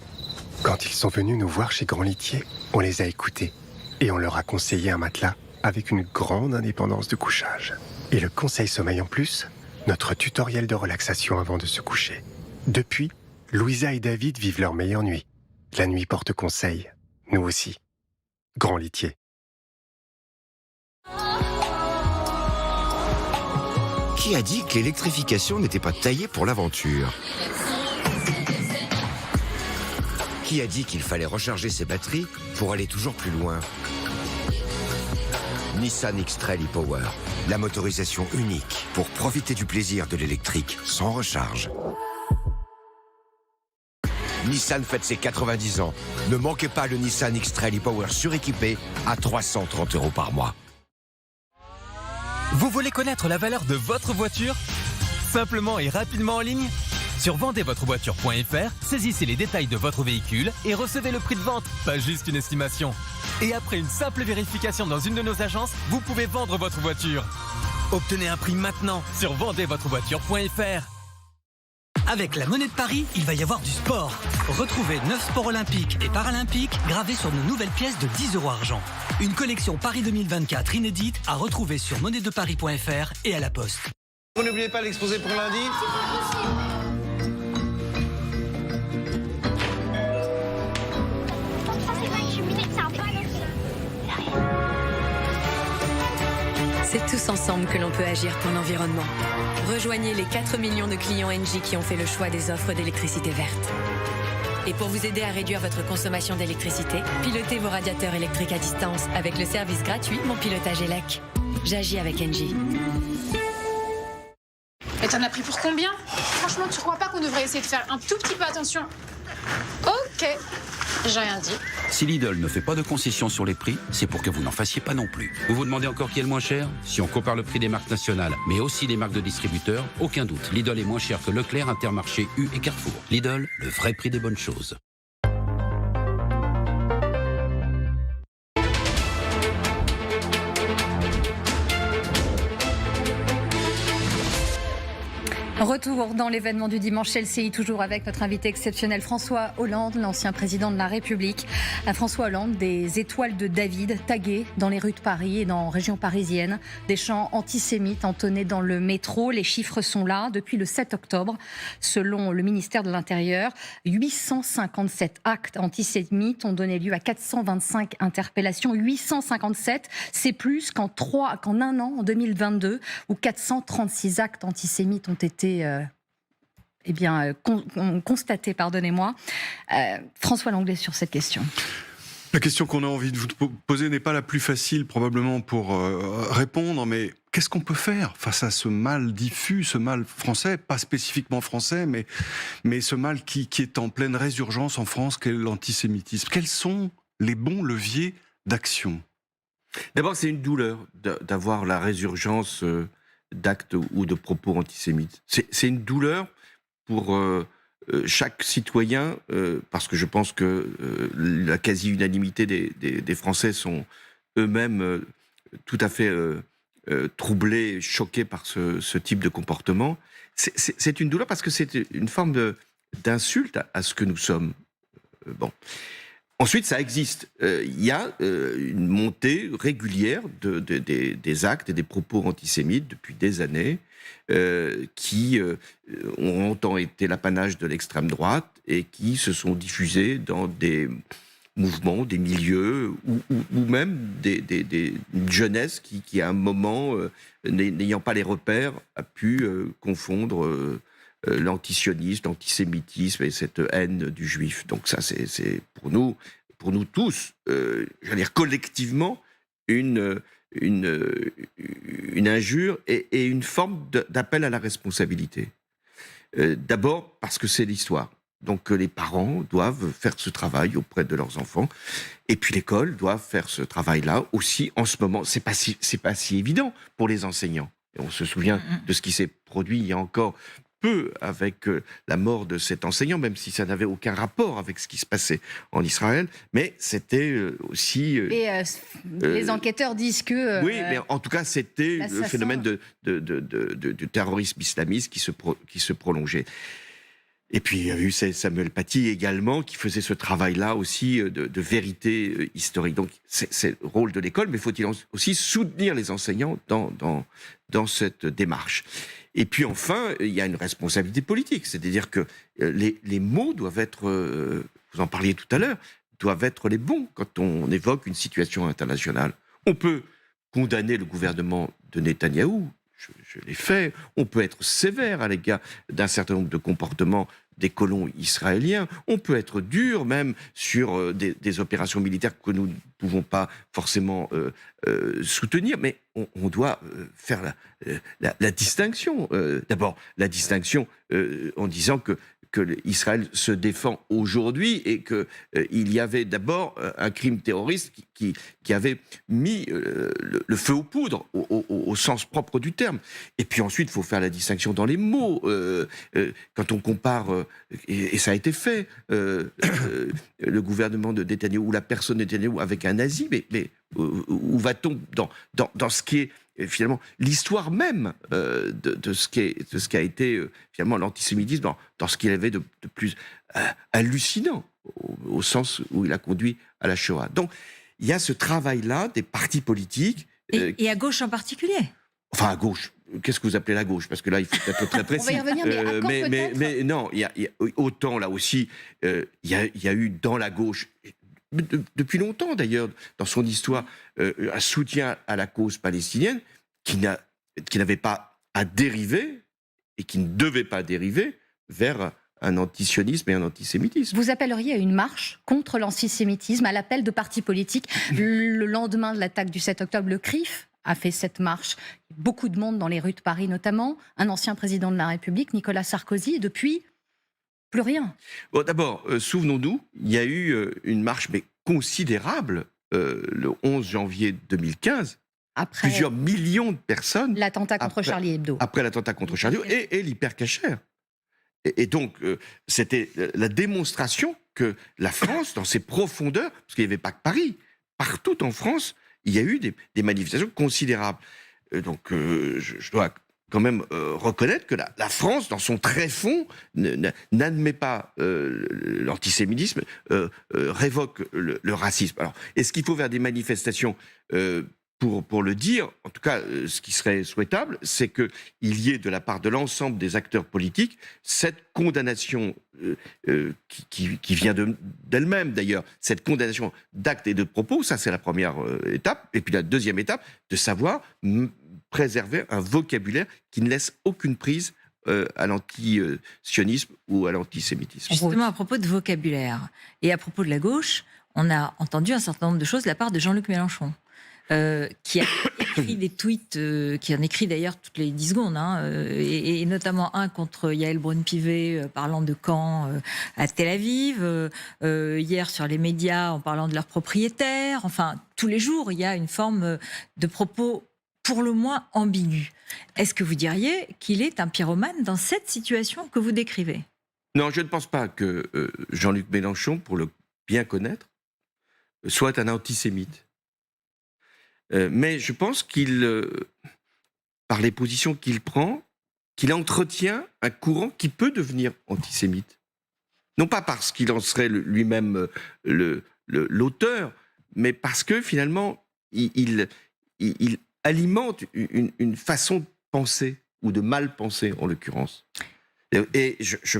Quand ils sont venus nous voir chez Grand Litier, on les a écoutés et on leur a conseillé un matelas avec une grande indépendance de couchage. Et le conseil sommeil en plus, notre tutoriel de relaxation avant de se coucher. Depuis, Louisa et David vivent leur meilleure nuit. La nuit porte conseil, nous aussi. Grand Litier. Qui a dit que l'électrification n'était pas taillée pour l'aventure? Qui a dit qu'il fallait recharger ses batteries pour aller toujours plus loin? Nissan X-Trail e-Power, la motorisation unique pour profiter du plaisir de l'électrique sans recharge. Nissan fête ses 90 ans. Ne manquez pas le Nissan X-Trail e-Power suréquipé à 330 € par mois. Vous voulez connaître la valeur de votre voiture? Simplement et rapidement en ligne? Sur vendezvotrevoiture.fr, saisissez les détails de votre véhicule et recevez le prix de vente, pas juste une estimation. Et après une simple vérification dans une de nos agences, vous pouvez vendre votre voiture. Obtenez un prix maintenant sur vendezvotrevoiture.fr. Avec la monnaie de Paris, il va y avoir du sport. Retrouvez 9 sports olympiques et paralympiques gravés sur nos nouvelles pièces de 10 € argent. Une collection Paris 2024 inédite à retrouver sur monnaiedeparis.fr et à la poste. Vous n'oubliez pas l'exposé pour lundi? C'est tous ensemble que l'on peut agir pour l'environnement. Rejoignez les 4 millions de clients Engie qui ont fait le choix des offres d'électricité verte. Et pour vous aider à réduire votre consommation d'électricité, pilotez vos radiateurs électriques à distance avec le service gratuit Mon Pilotage Elec. J'agis avec Engie. Et t'en as pris pour combien? Franchement, tu crois pas qu'on devrait essayer de faire un tout petit peu attention? Ok, j'ai rien dit. Si Lidl ne fait pas de concessions sur les prix, c'est pour que vous n'en fassiez pas non plus. Vous vous demandez encore qui est le moins cher? Si on compare le prix des marques nationales, mais aussi des marques de distributeurs, aucun doute, Lidl est moins cher que Leclerc, Intermarché, U et Carrefour. Lidl, le vrai prix des bonnes choses. Retour dans l'événement du dimanche LCI, toujours avec notre invité exceptionnel François Hollande, l'ancien président de la République. François Hollande, des étoiles de David taguées dans les rues de Paris et dans la région parisienne, des chants antisémites entonnés dans le métro. Les chiffres sont là. Depuis le 7 octobre, selon le ministère de l'Intérieur, 857 actes antisémites ont donné lieu à 425 interpellations. 857, c'est plus qu'en un an, en 2022, où 436 actes antisémites ont été constaté, pardonnez-moi. François Langlais sur cette question. La question qu'on a envie de vous poser n'est pas la plus facile probablement pour répondre, mais qu'est-ce qu'on peut faire face à ce mal diffus, ce mal français, pas spécifiquement français, mais ce mal qui est en pleine résurgence en France, qu'est l'antisémitisme? Quels sont les bons leviers d'action? D'abord, c'est une douleur d'avoir la résurgence d'actes ou de propos antisémites. C'est une douleur pour chaque citoyen, parce que je pense que la quasi-unanimité des Français sont eux-mêmes tout à fait troublés, choqués par ce type de comportement, c'est une douleur parce que c'est une forme d'insulte à ce que nous sommes. Bon. Ensuite, ça existe. Il y a une montée régulière des actes et des propos antisémites depuis des années qui ont longtemps été l'apanage de l'extrême droite et qui se sont diffusés dans des mouvements, des milieux ou même une jeunesse qui à un moment, n'ayant pas les repères, a pu confondre l'antisionisme, l'antisémitisme et cette haine du juif. Donc ça, c'est pour nous tous, j'allais dire collectivement, une injure et une forme d'appel à la responsabilité. D'abord parce que c'est l'histoire. Donc les parents doivent faire ce travail auprès de leurs enfants. Et puis l'école doit faire ce travail-là aussi en ce moment. C'est pas si évident pour les enseignants. Et on se souvient de ce qui s'est produit il y a encore peu avec la mort de cet enseignant, même si ça n'avait aucun rapport avec ce qui se passait en Israël, mais c'était aussi... les enquêteurs disent que... oui, mais en tout cas, c'était le phénomène de terrorisme islamiste qui se prolongeait. Et puis, il y a eu Samuel Paty également, qui faisait ce travail-là aussi de vérité historique. Donc, c'est le rôle de l'école, mais faut-il aussi soutenir les enseignants dans cette démarche. Et puis enfin, il y a une responsabilité politique, c'est-à-dire que les mots doivent être, vous en parliez tout à l'heure, doivent être les bons quand on évoque une situation internationale. On peut condamner le gouvernement de Netanyahou, je l'ai fait, on peut être sévère à l'égard d'un certain nombre de comportements des colons israéliens, on peut être dur même sur des opérations militaires que nous ne pouvons pas forcément soutenir, mais on doit faire la distinction. D'abord, la distinction en disant que Israël se défend aujourd'hui et qu'il y avait d'abord un crime terroriste qui avait mis le feu aux poudres au sens propre du terme. Et puis ensuite, il faut faire la distinction dans les mots. Quand on compare, et ça a été fait, le gouvernement de Netanyahou ou la personne de Netanyahou avec un nazi, mais où va-t-on dans ce qui est finalement l'histoire même de ce qui a été finalement l'antisémitisme dans ce qu'il avait de plus hallucinant au sens où il a conduit à la Shoah. Donc il y a ce travail-là des partis politiques et à gauche en particulier. Enfin à gauche. Qu'est-ce que vous appelez la gauche? Parce que là, il faut être très précis. On va y revenir, mais à quand peut-être mais non, il y a autant là aussi, il y a eu dans la gauche, depuis longtemps d'ailleurs, dans son histoire, un soutien à la cause palestinienne qui n'avait pas à dériver et qui ne devait pas dériver vers un antisionisme et un antisémitisme. Vous appelleriez à une marche contre l'antisémitisme à l'appel de partis politiques. Le lendemain de l'attaque du 7 octobre, le CRIF a fait cette marche. Beaucoup de monde dans les rues de Paris notamment. Un ancien président de la République, Nicolas Sarkozy, et depuis, plus rien. Bon, d'abord, souvenons-nous, il y a eu une marche mais considérable le 11 janvier 2015. Après plusieurs millions de personnes. L'attentat contre Charlie Hebdo. Après l'attentat contre Charlie Hebdo et l'hypercachère. Et donc, c'était la démonstration que la France, dans ses profondeurs, parce qu'il n'y avait pas que Paris, partout en France, il y a eu des manifestations considérables. Donc, je dois quand même reconnaître que la France, dans son tréfonds, n'admet pas l'antisémitisme, révoque le racisme. Alors, est-ce qu'il faut faire des manifestations pour le dire, en tout cas, ce qui serait souhaitable, c'est qu'il y ait de la part de l'ensemble des acteurs politiques cette condamnation qui vient d'elle-même d'ailleurs, cette condamnation d'actes et de propos, ça c'est la première étape, et puis la deuxième étape, de savoir préserver un vocabulaire qui ne laisse aucune prise à l'anti-sionisme ou à l'antisémitisme. Justement, à propos de vocabulaire et à propos de la gauche, on a entendu un certain nombre de choses de la part de Jean-Luc Mélenchon. Qui a écrit des tweets, qui en écrit d'ailleurs toutes les 10 secondes, et notamment un contre Yael Braun-Pivet parlant de camps à Tel Aviv, hier sur les médias en parlant de leurs propriétaires. Enfin, tous les jours, il y a une forme de propos pour le moins ambigu. Est-ce que vous diriez qu'il est un pyromane dans cette situation que vous décrivez ? Non, je ne pense pas que Jean-Luc Mélenchon, pour le bien connaître, soit un antisémite. Mais je pense qu'il, par les positions qu'il prend, qu'il entretient un courant qui peut devenir antisémite. Non pas parce qu'il en serait lui-même l'auteur, mais parce que finalement, il alimente une façon de penser, ou de mal penser en l'occurrence. Et je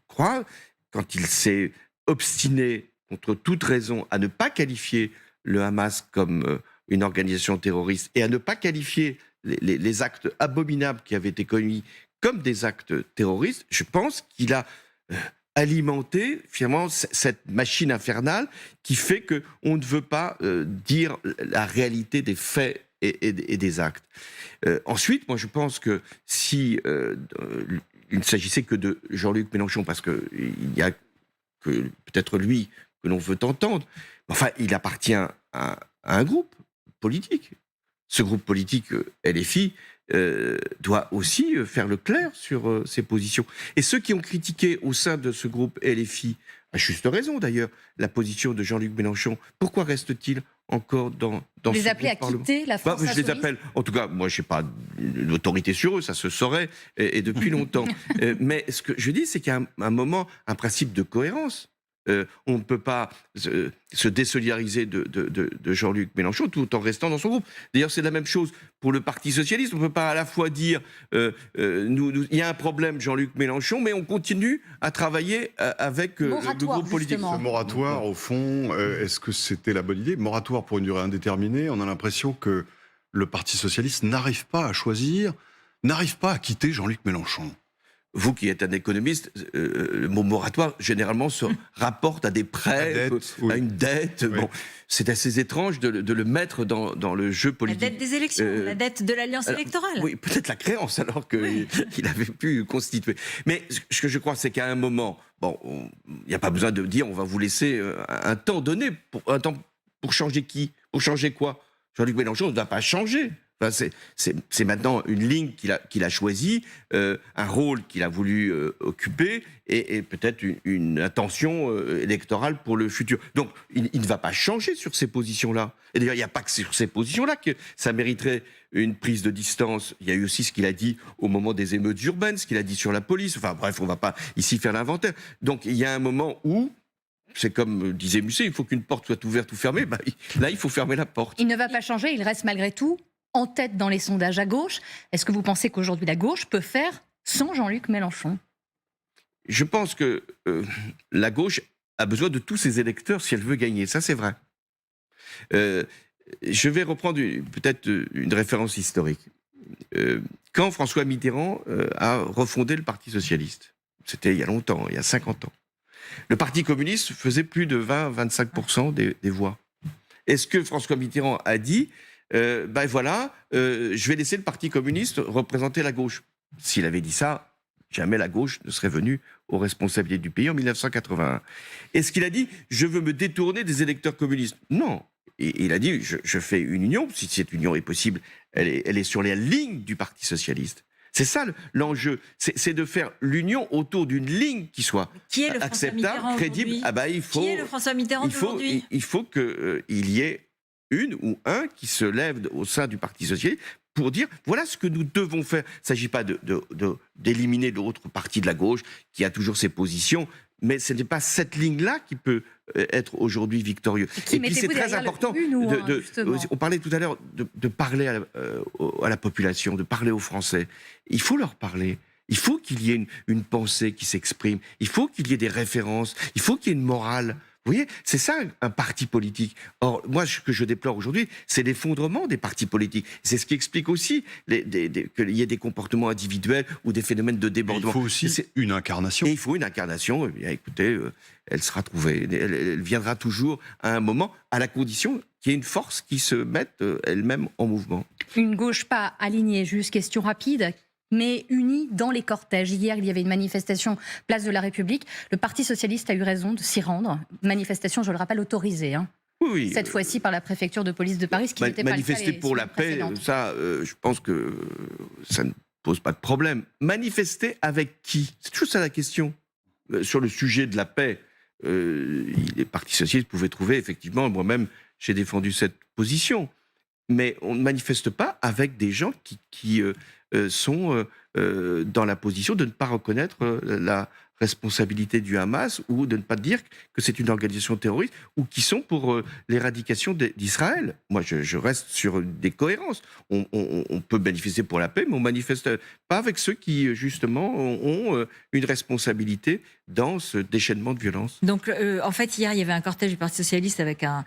crois, quand il s'est obstiné contre toute raison à ne pas qualifier le Hamas comme une organisation terroriste et à ne pas qualifier les actes abominables qui avaient été commis comme des actes terroristes, je pense qu'il a alimenté finalement cette machine infernale qui fait qu'on ne veut pas dire la réalité des faits et des actes. Ensuite, moi je pense que si il ne s'agissait que de Jean-Luc Mélenchon, parce qu'il n'y a que peut-être lui que l'on veut entendre, enfin il appartient à un groupe politique. Ce groupe politique, LFI, doit aussi faire le clair sur ses positions. Et ceux qui ont critiqué au sein de ce groupe LFI, à juste raison d'ailleurs, la position de Jean-Luc Mélenchon, pourquoi reste-t-il encore dans Vous les ce appelez à groupe quitter la France Je les insoumise appelle, en tout cas, moi je n'ai pas d'autorité sur eux, ça se saurait, et depuis longtemps. Mais ce que je dis, c'est qu'il y a un moment, un principe de cohérence. On ne peut pas se désolidariser de Jean-Luc Mélenchon tout en restant dans son groupe. D'ailleurs, c'est la même chose pour le Parti socialiste. On ne peut pas à la fois dire il y a un problème Jean-Luc Mélenchon, mais on continue à travailler avec le groupe politique. Ce moratoire, au fond, est-ce que c'était la bonne idée? Moratoire pour une durée indéterminée, on a l'impression que le Parti socialiste n'arrive pas à choisir, n'arrive pas à quitter Jean-Luc Mélenchon. Vous qui êtes un économiste, le mot moratoire, généralement, se rapporte à des prêts, à une dette. Oui. Bon, c'est assez étrange de le mettre dans le jeu politique. La dette des élections, la dette de l'alliance électorale. Oui, peut-être la créance, alors qu'il avait pu constituer. Mais ce que je crois, c'est qu'à un moment, bon, il n'y a pas besoin de dire on va vous laisser un temps donné, pour changer qui? Pour changer quoi? Jean-Luc Mélenchon ne va pas changer. Enfin, c'est maintenant une ligne qu'il a choisie, un rôle qu'il a voulu occuper et peut-être une intention électorale pour le futur. Donc, il ne va pas changer sur ces positions-là. Et d'ailleurs, il n'y a pas que sur ces positions-là que ça mériterait une prise de distance. Il y a eu aussi ce qu'il a dit au moment des émeutes urbaines, ce qu'il a dit sur la police. Enfin bref, on ne va pas ici faire l'inventaire. Donc, il y a un moment où, c'est comme disait Musset, il faut qu'une porte soit ouverte ou fermée. Ben, là, il faut fermer la porte. Il ne va pas changer, il reste malgré tout en tête dans les sondages à gauche. Est-ce que vous pensez qu'aujourd'hui la gauche peut faire sans Jean-Luc Mélenchon? Je pense que la gauche a besoin de tous ses électeurs si elle veut gagner. Ça, c'est vrai. Je vais reprendre peut-être une référence historique. Quand François Mitterrand a refondé le Parti socialiste, c'était il y a longtemps, il y a 50 ans, le Parti communiste faisait plus de 20-25% des voix. Est-ce que François Mitterrand a dit ben voilà, je vais laisser le Parti communiste représenter la gauche? S'il avait dit ça, jamais la gauche ne serait venue aux responsabilités du pays en 1981. Est-ce qu'il a dit je veux me détourner des électeurs communistes? Non. Et il a dit je fais une union, si cette union est possible, elle est sur les lignes du Parti socialiste. C'est ça l'enjeu, c'est de faire l'union autour d'une ligne qui soit acceptable, crédible. Ah bah, il faut, qui est le François Mitterrand aujourd'hui? Il faut qu'il y ait une ou un qui se lève au sein du Parti socialiste pour dire voilà ce que nous devons faire. Il ne s'agit pas d'éliminer l'autre partie de la gauche qui a toujours ses positions, mais ce n'est pas cette ligne-là qui peut être aujourd'hui victorieux. Et puis c'est très important. On parlait tout à l'heure de parler à la population, de parler aux Français. Il faut leur parler. Il faut qu'il y ait une pensée qui s'exprime. Il faut qu'il y ait des références. Il faut qu'il y ait une morale. Vous voyez, c'est ça un parti politique. Or, moi, ce que je déplore aujourd'hui, c'est l'effondrement des partis politiques. C'est ce qui explique aussi qu'il y ait des comportements individuels ou des phénomènes de débordement. Il faut aussi une incarnation. Et il faut une incarnation. Eh bien, écoutez, elle sera trouvée. Elle viendra toujours à un moment, à la condition qu'il y ait une force qui se mette elle-même en mouvement. Une gauche pas alignée, juste question rapide, mais unis dans les cortèges. Hier, il y avait une manifestation place de la République. Le Parti socialiste a eu raison de s'y rendre. Manifestation, je le rappelle, autorisée. Hein. Oui. Cette fois-ci par la préfecture de police de Paris, ce qui n'était pas le cas. Manifester pour la paix, ça, je pense que ça ne pose pas de problème. Manifester avec qui? C'est toujours ça la question. sur le sujet de la paix, les partis socialistes pouvaient trouver, effectivement, moi-même, j'ai défendu cette position. Mais on ne manifeste pas avec des gens qui sont dans la position de ne pas reconnaître la responsabilité du Hamas ou de ne pas dire que c'est une organisation terroriste ou qui sont pour l'éradication d'Israël. Moi, je reste sur des cohérences. On peut manifester pour la paix, mais on ne manifeste pas avec ceux qui, justement, ont une responsabilité dans ce déchaînement de violence. Donc, en fait, hier, il y avait un cortège du Parti socialiste avec une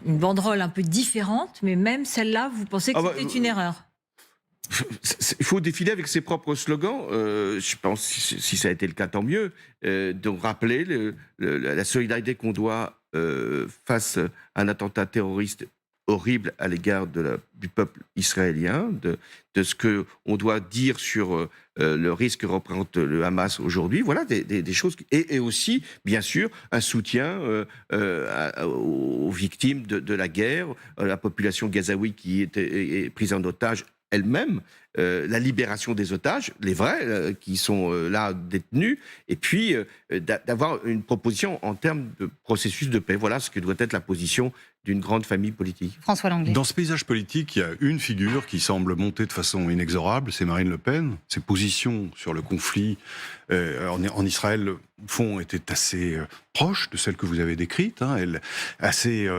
banderole un peu différente, mais même celle-là, vous pensez que c'était une erreur? Il faut défiler avec ses propres slogans. Je pense, si ça a été le cas, tant mieux. De rappeler la solidarité qu'on doit face à un attentat terroriste horrible à l'égard du peuple israélien, de ce qu'on doit dire sur le risque que représente le Hamas aujourd'hui. Voilà des choses. Et aussi, bien sûr, un soutien aux victimes de la guerre, à la population gazaoui qui est prise en otage elle-même, la libération des otages, les vrais, qui sont là détenus, et puis d'avoir une proposition en termes de processus de paix. Voilà ce que doit être la position d'une grande famille politique. François Langlais. Dans ce paysage politique, il y a une figure qui semble monter de façon inexorable, c'est Marine Le Pen. Ses positions sur le conflit en Israël, au fond, étaient assez proches de celles que vous avez décrites, hein, assez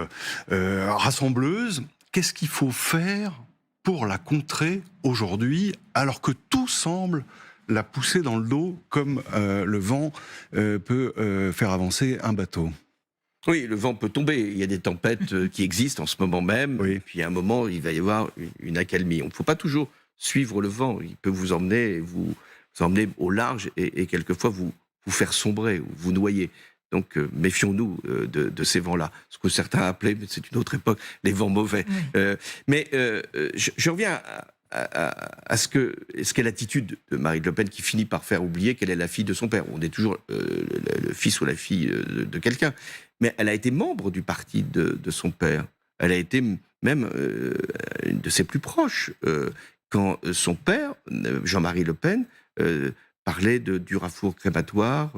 rassembleuse. Qu'est-ce qu'il faut faire pour la contrer aujourd'hui, alors que tout semble la pousser dans le dos, comme le vent peut faire avancer un bateau? Oui, le vent peut tomber. Il y a des tempêtes qui existent en ce moment même. Oui. Et puis à un moment, il va y avoir une accalmie. On ne faut pas toujours suivre le vent. Il peut vous emmener au large et quelquefois vous faire sombrer ou vous noyer. Donc méfions-nous de ces vents-là. Ce que certains appelaient, mais c'est une autre époque, les vents mauvais. Oui. Je reviens à ce qu'est l'attitude de Marine Le Pen qui finit par faire oublier qu'elle est la fille de son père. On est toujours le fils ou la fille de quelqu'un. Mais elle a été membre du parti de son père. Elle a été même une de ses plus proches. Quand son père, Jean-Marie Le Pen, parlait du rafour crématoire,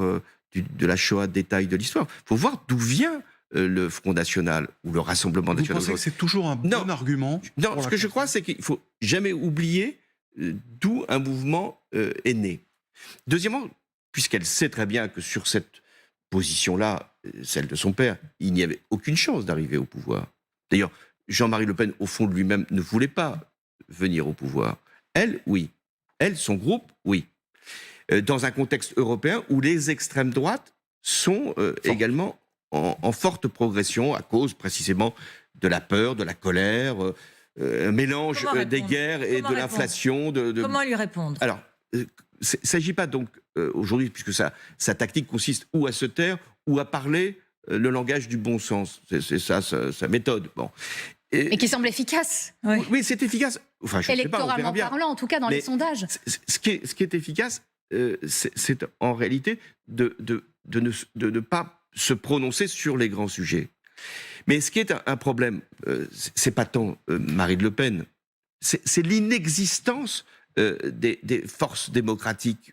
de la Shoah, détail de l'histoire. Il faut voir d'où vient le Front National ou le Rassemblement National. Vous pensez que c'est toujours un bon argument? Non, ce que je crois, c'est qu'il ne faut jamais oublier d'où un mouvement est né. Deuxièmement, puisqu'elle sait très bien que sur cette position-là, celle de son père, il n'y avait aucune chance d'arriver au pouvoir. D'ailleurs, Jean-Marie Le Pen, au fond de lui-même, ne voulait pas venir au pouvoir. Elle, oui. Elle, son groupe, oui. Dans un contexte européen où les extrêmes droites sont également en forte progression à cause précisément de la peur, de la colère, un mélange des guerres et de l'inflation. Comment lui répondre? Alors, il ne s'agit pas donc aujourd'hui, puisque sa tactique consiste ou à se taire ou à parler le langage du bon sens. C'est ça sa méthode. Bon. Mais qui semble efficace. Oui, c'est efficace. Enfin, je électoralement sais pas, on verra bien. parlant, en tout cas dans les sondages. Ce qui est efficace, c'est en réalité de ne pas se prononcer sur les grands sujets. Mais ce qui est un problème, c'est pas tant Marine Le Pen, c'est l'inexistence des forces démocratiques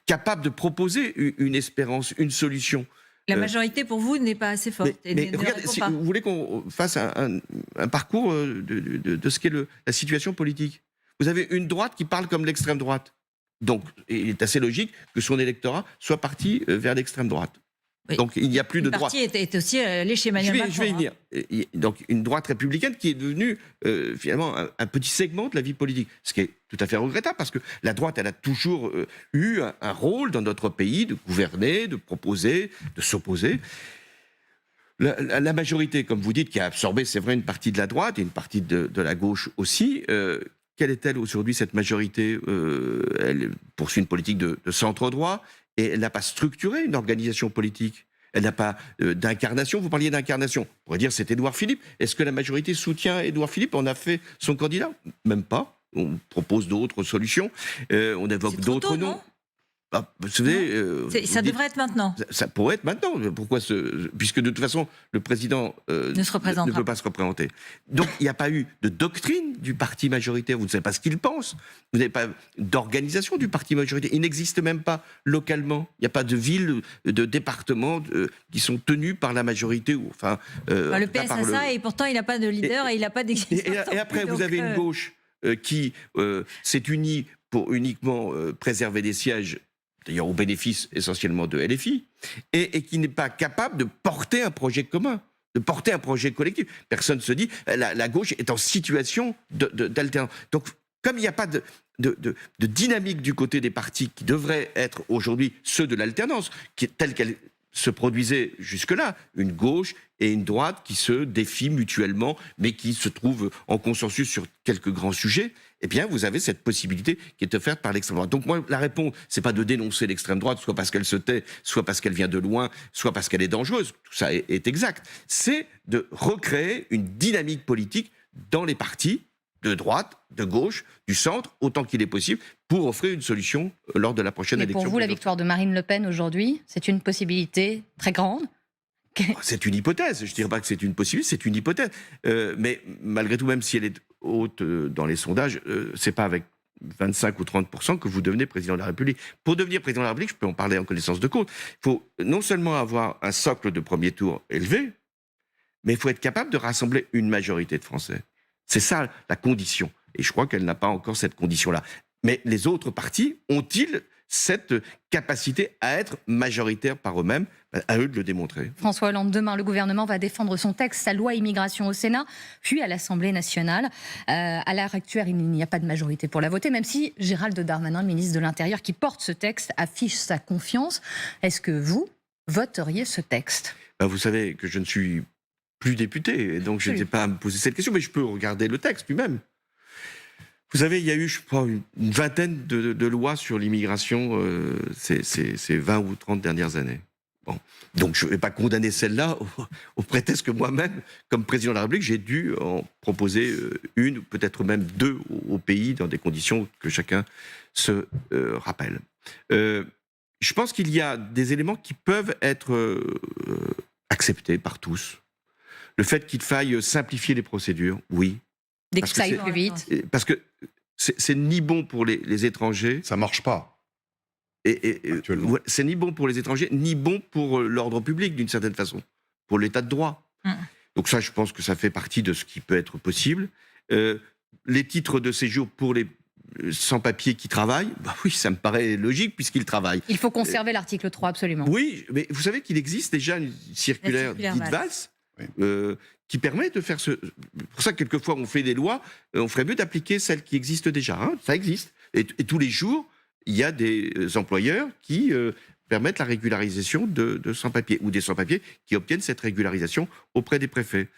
capables de proposer une espérance, une solution. La majorité, pour vous, n'est pas assez forte. Mais regardez, si vous voulez qu'on fasse un parcours de ce qu'est la situation politique. Vous avez une droite qui parle comme l'extrême droite. Donc, il est assez logique que son électorat soit parti vers l'extrême droite. Oui. Donc, il n'y a plus de droite. Le parti est aussi allé chez Emmanuel Macron. Je vais y venir. Donc, une droite républicaine qui est devenue, finalement, un petit segment de la vie politique. Ce qui est tout à fait regrettable, parce que la droite, elle a toujours eu un rôle dans notre pays de gouverner, de proposer, de s'opposer. La majorité, comme vous dites, qui a absorbé, c'est vrai, une partie de la droite et une partie de la gauche aussi. Quelle est-elle aujourd'hui, cette majorité? Elle poursuit une politique de centre-droit et elle n'a pas structuré une organisation politique. Elle n'a pas d'incarnation. Vous parliez d'incarnation. On pourrait dire c'est Édouard Philippe. Est-ce que la majorité soutient Édouard Philippe? On a fait son candidat? Même pas. On propose d'autres solutions. On évoque d'autres noms. Vous savez, ça devrait être maintenant. Ça pourrait être maintenant. Pourquoi puisque de toute façon, le président ne peut pas se représenter. Donc, il n'y a pas eu de doctrine du parti majoritaire. Vous ne savez pas ce qu'il pense. Vous n'avez pas d'organisation du parti majoritaire. Il n'existe même pas localement. Il n'y a pas de ville, de département qui sont tenus par la majorité. Le PSSA, et pourtant, il n'a pas de leader et il n'a pas d'existence. Et après, vous avez une gauche qui s'est unie pour uniquement préserver des sièges, d'ailleurs au bénéfice essentiellement de LFI, et qui n'est pas capable de porter un projet commun, de porter un projet collectif. Personne ne se dit, la gauche est en situation d'alternance. Donc, comme il n'y a pas de dynamique du côté des partis qui devraient être aujourd'hui ceux de l'alternance, telle qu'elle se produisait jusque-là, une gauche et une droite qui se défient mutuellement, mais qui se trouvent en consensus sur quelques grands sujets, eh bien, vous avez cette possibilité qui est offerte par l'extrême droite. Donc moi, la réponse, c'est pas de dénoncer l'extrême droite, soit parce qu'elle se tait, soit parce qu'elle vient de loin, soit parce qu'elle est dangereuse. Tout ça est exact. C'est de recréer une dynamique politique dans les partis de droite, de gauche, du centre, autant qu'il est possible, pour offrir une solution lors de la prochaine élection. Mais pour vous, la victoire de Marine Le Pen aujourd'hui, c'est une possibilité très grande? C'est une hypothèse. Je ne dirais pas que c'est une possibilité, c'est une hypothèse. Mais malgré tout, même si elle est haute dans les sondages, c'est pas avec 25 ou 30% que vous devenez président de la République. Pour devenir président de la République, je peux en parler en connaissance de cause, il faut non seulement avoir un socle de premier tour élevé, mais il faut être capable de rassembler une majorité de Français. C'est ça la condition. Et je crois qu'elle n'a pas encore cette condition-là. Mais les autres partis ont-ils cette capacité à être majoritaires par eux-mêmes? À eux de le démontrer. François Hollande, demain, le gouvernement va défendre son texte, sa loi immigration au Sénat, puis à l'Assemblée nationale. À l'heure actuelle, il n'y a pas de majorité pour la voter, même si Gérald Darmanin, ministre de l'Intérieur, qui porte ce texte, affiche sa confiance. Est-ce que vous voteriez ce texte? Vous savez que je ne suis plus député, et donc je n'ai pas à me poser cette question, mais je peux regarder le texte lui-même. Vous savez, il y a eu, je crois, une vingtaine de lois sur l'immigration ces 20 ou 30 dernières années. Bon. Donc je ne vais pas condamner celle-là au prétexte que moi-même, comme président de la République, j'ai dû en proposer une, ou peut-être même deux au pays, dans des conditions que chacun se rappelle. Je pense qu'il y a des éléments qui peuvent être acceptés par tous. Le fait qu'il faille simplifier les procédures, oui. Dès que ça aille plus vite. Parce que c'est ni bon pour les étrangers. Ça marche pas. C'est ni bon pour les étrangers, ni bon pour l'ordre public, d'une certaine façon, pour l'état de droit. Donc ça, je pense que ça fait partie de ce qui peut être possible. Les titres de séjour pour les sans-papiers qui travaillent, oui, ça me paraît logique puisqu'ils travaillent. Il faut conserver l'article 3, absolument. Oui, mais vous savez qu'il existe déjà une circulaire dite Valls, qui permet de faire ce... Pour ça, quelquefois, on fait des lois, on ferait mieux d'appliquer celles qui existent déjà. Hein, ça existe. Et tous les jours, il y a des employeurs qui permettent la régularisation de sans-papiers, ou des sans-papiers qui obtiennent cette régularisation auprès des préfets.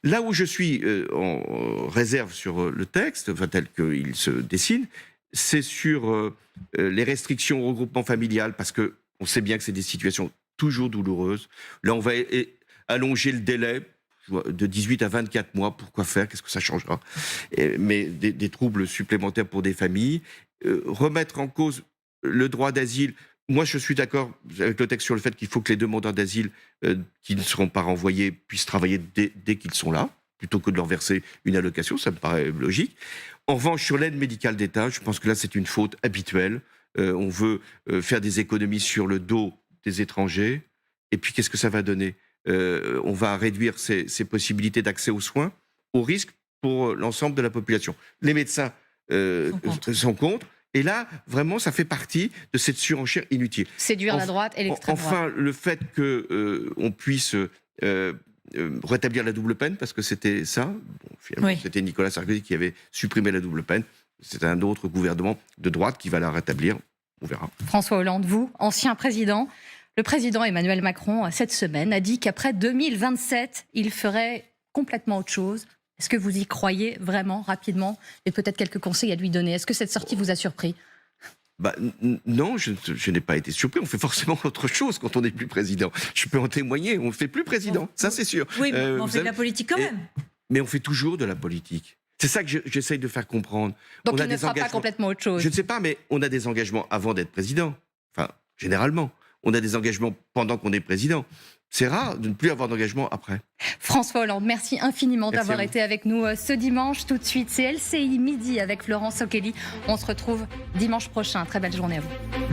Là où je suis en réserve sur le texte, tel qu'il se dessine, c'est sur les restrictions au regroupement familial, parce qu'on sait bien que c'est des situations toujours douloureuses. Là, on va allonger le délai de 18 à 24 mois. Pourquoi faire? Qu'est-ce que ça changera? Mais des troubles supplémentaires pour des familles. Remettre en cause le droit d'asile. Moi, je suis d'accord avec le texte sur le fait qu'il faut que les demandeurs d'asile qui ne seront pas renvoyés puissent travailler dès qu'ils sont là, plutôt que de leur verser une allocation. Ça me paraît logique. En revanche, sur l'aide médicale d'État, je pense que là, c'est une faute habituelle. On veut faire des économies sur le dos des étrangers. Et puis, qu'est-ce que ça va donner? On va réduire ces possibilités d'accès aux soins au risque pour l'ensemble de la population. Les médecins sont contre. Et là, vraiment, ça fait partie de cette surenchère inutile. Séduire la droite et l'extrême droite. Enfin, le fait qu'on puisse rétablir la double peine, parce que c'était ça. Bon, finalement, c'était Nicolas Sarkozy qui avait supprimé la double peine. C'est un autre gouvernement de droite qui va la rétablir. On verra. François Hollande, vous, ancien président, le président Emmanuel Macron, cette semaine, a dit qu'après 2027, il ferait complètement autre chose. Est-ce que vous y croyez vraiment, rapidement? Et peut-être quelques conseils à lui donner. Est-ce que cette sortie vous a surpris? Non, je n'ai pas été surpris. On fait forcément autre chose quand on n'est plus président. Je peux en témoigner, on ne fait plus président, ça c'est sûr. Oui, mais on fait de la politique quand même. Mais on fait toujours de la politique. C'est ça que j'essaye de faire comprendre. Donc il ne fera pas complètement autre chose. Je ne sais pas, mais on a des engagements avant d'être président. généralement. On a des engagements pendant qu'on est président. C'est rare de ne plus avoir d'engagement après. François Hollande, merci infiniment Merci d'avoir à vous. été avec nous ce dimanche. Tout de suite, c'est LCI Midi avec Florence O'Kelly. On se retrouve dimanche prochain. Très belle journée à vous. Merci.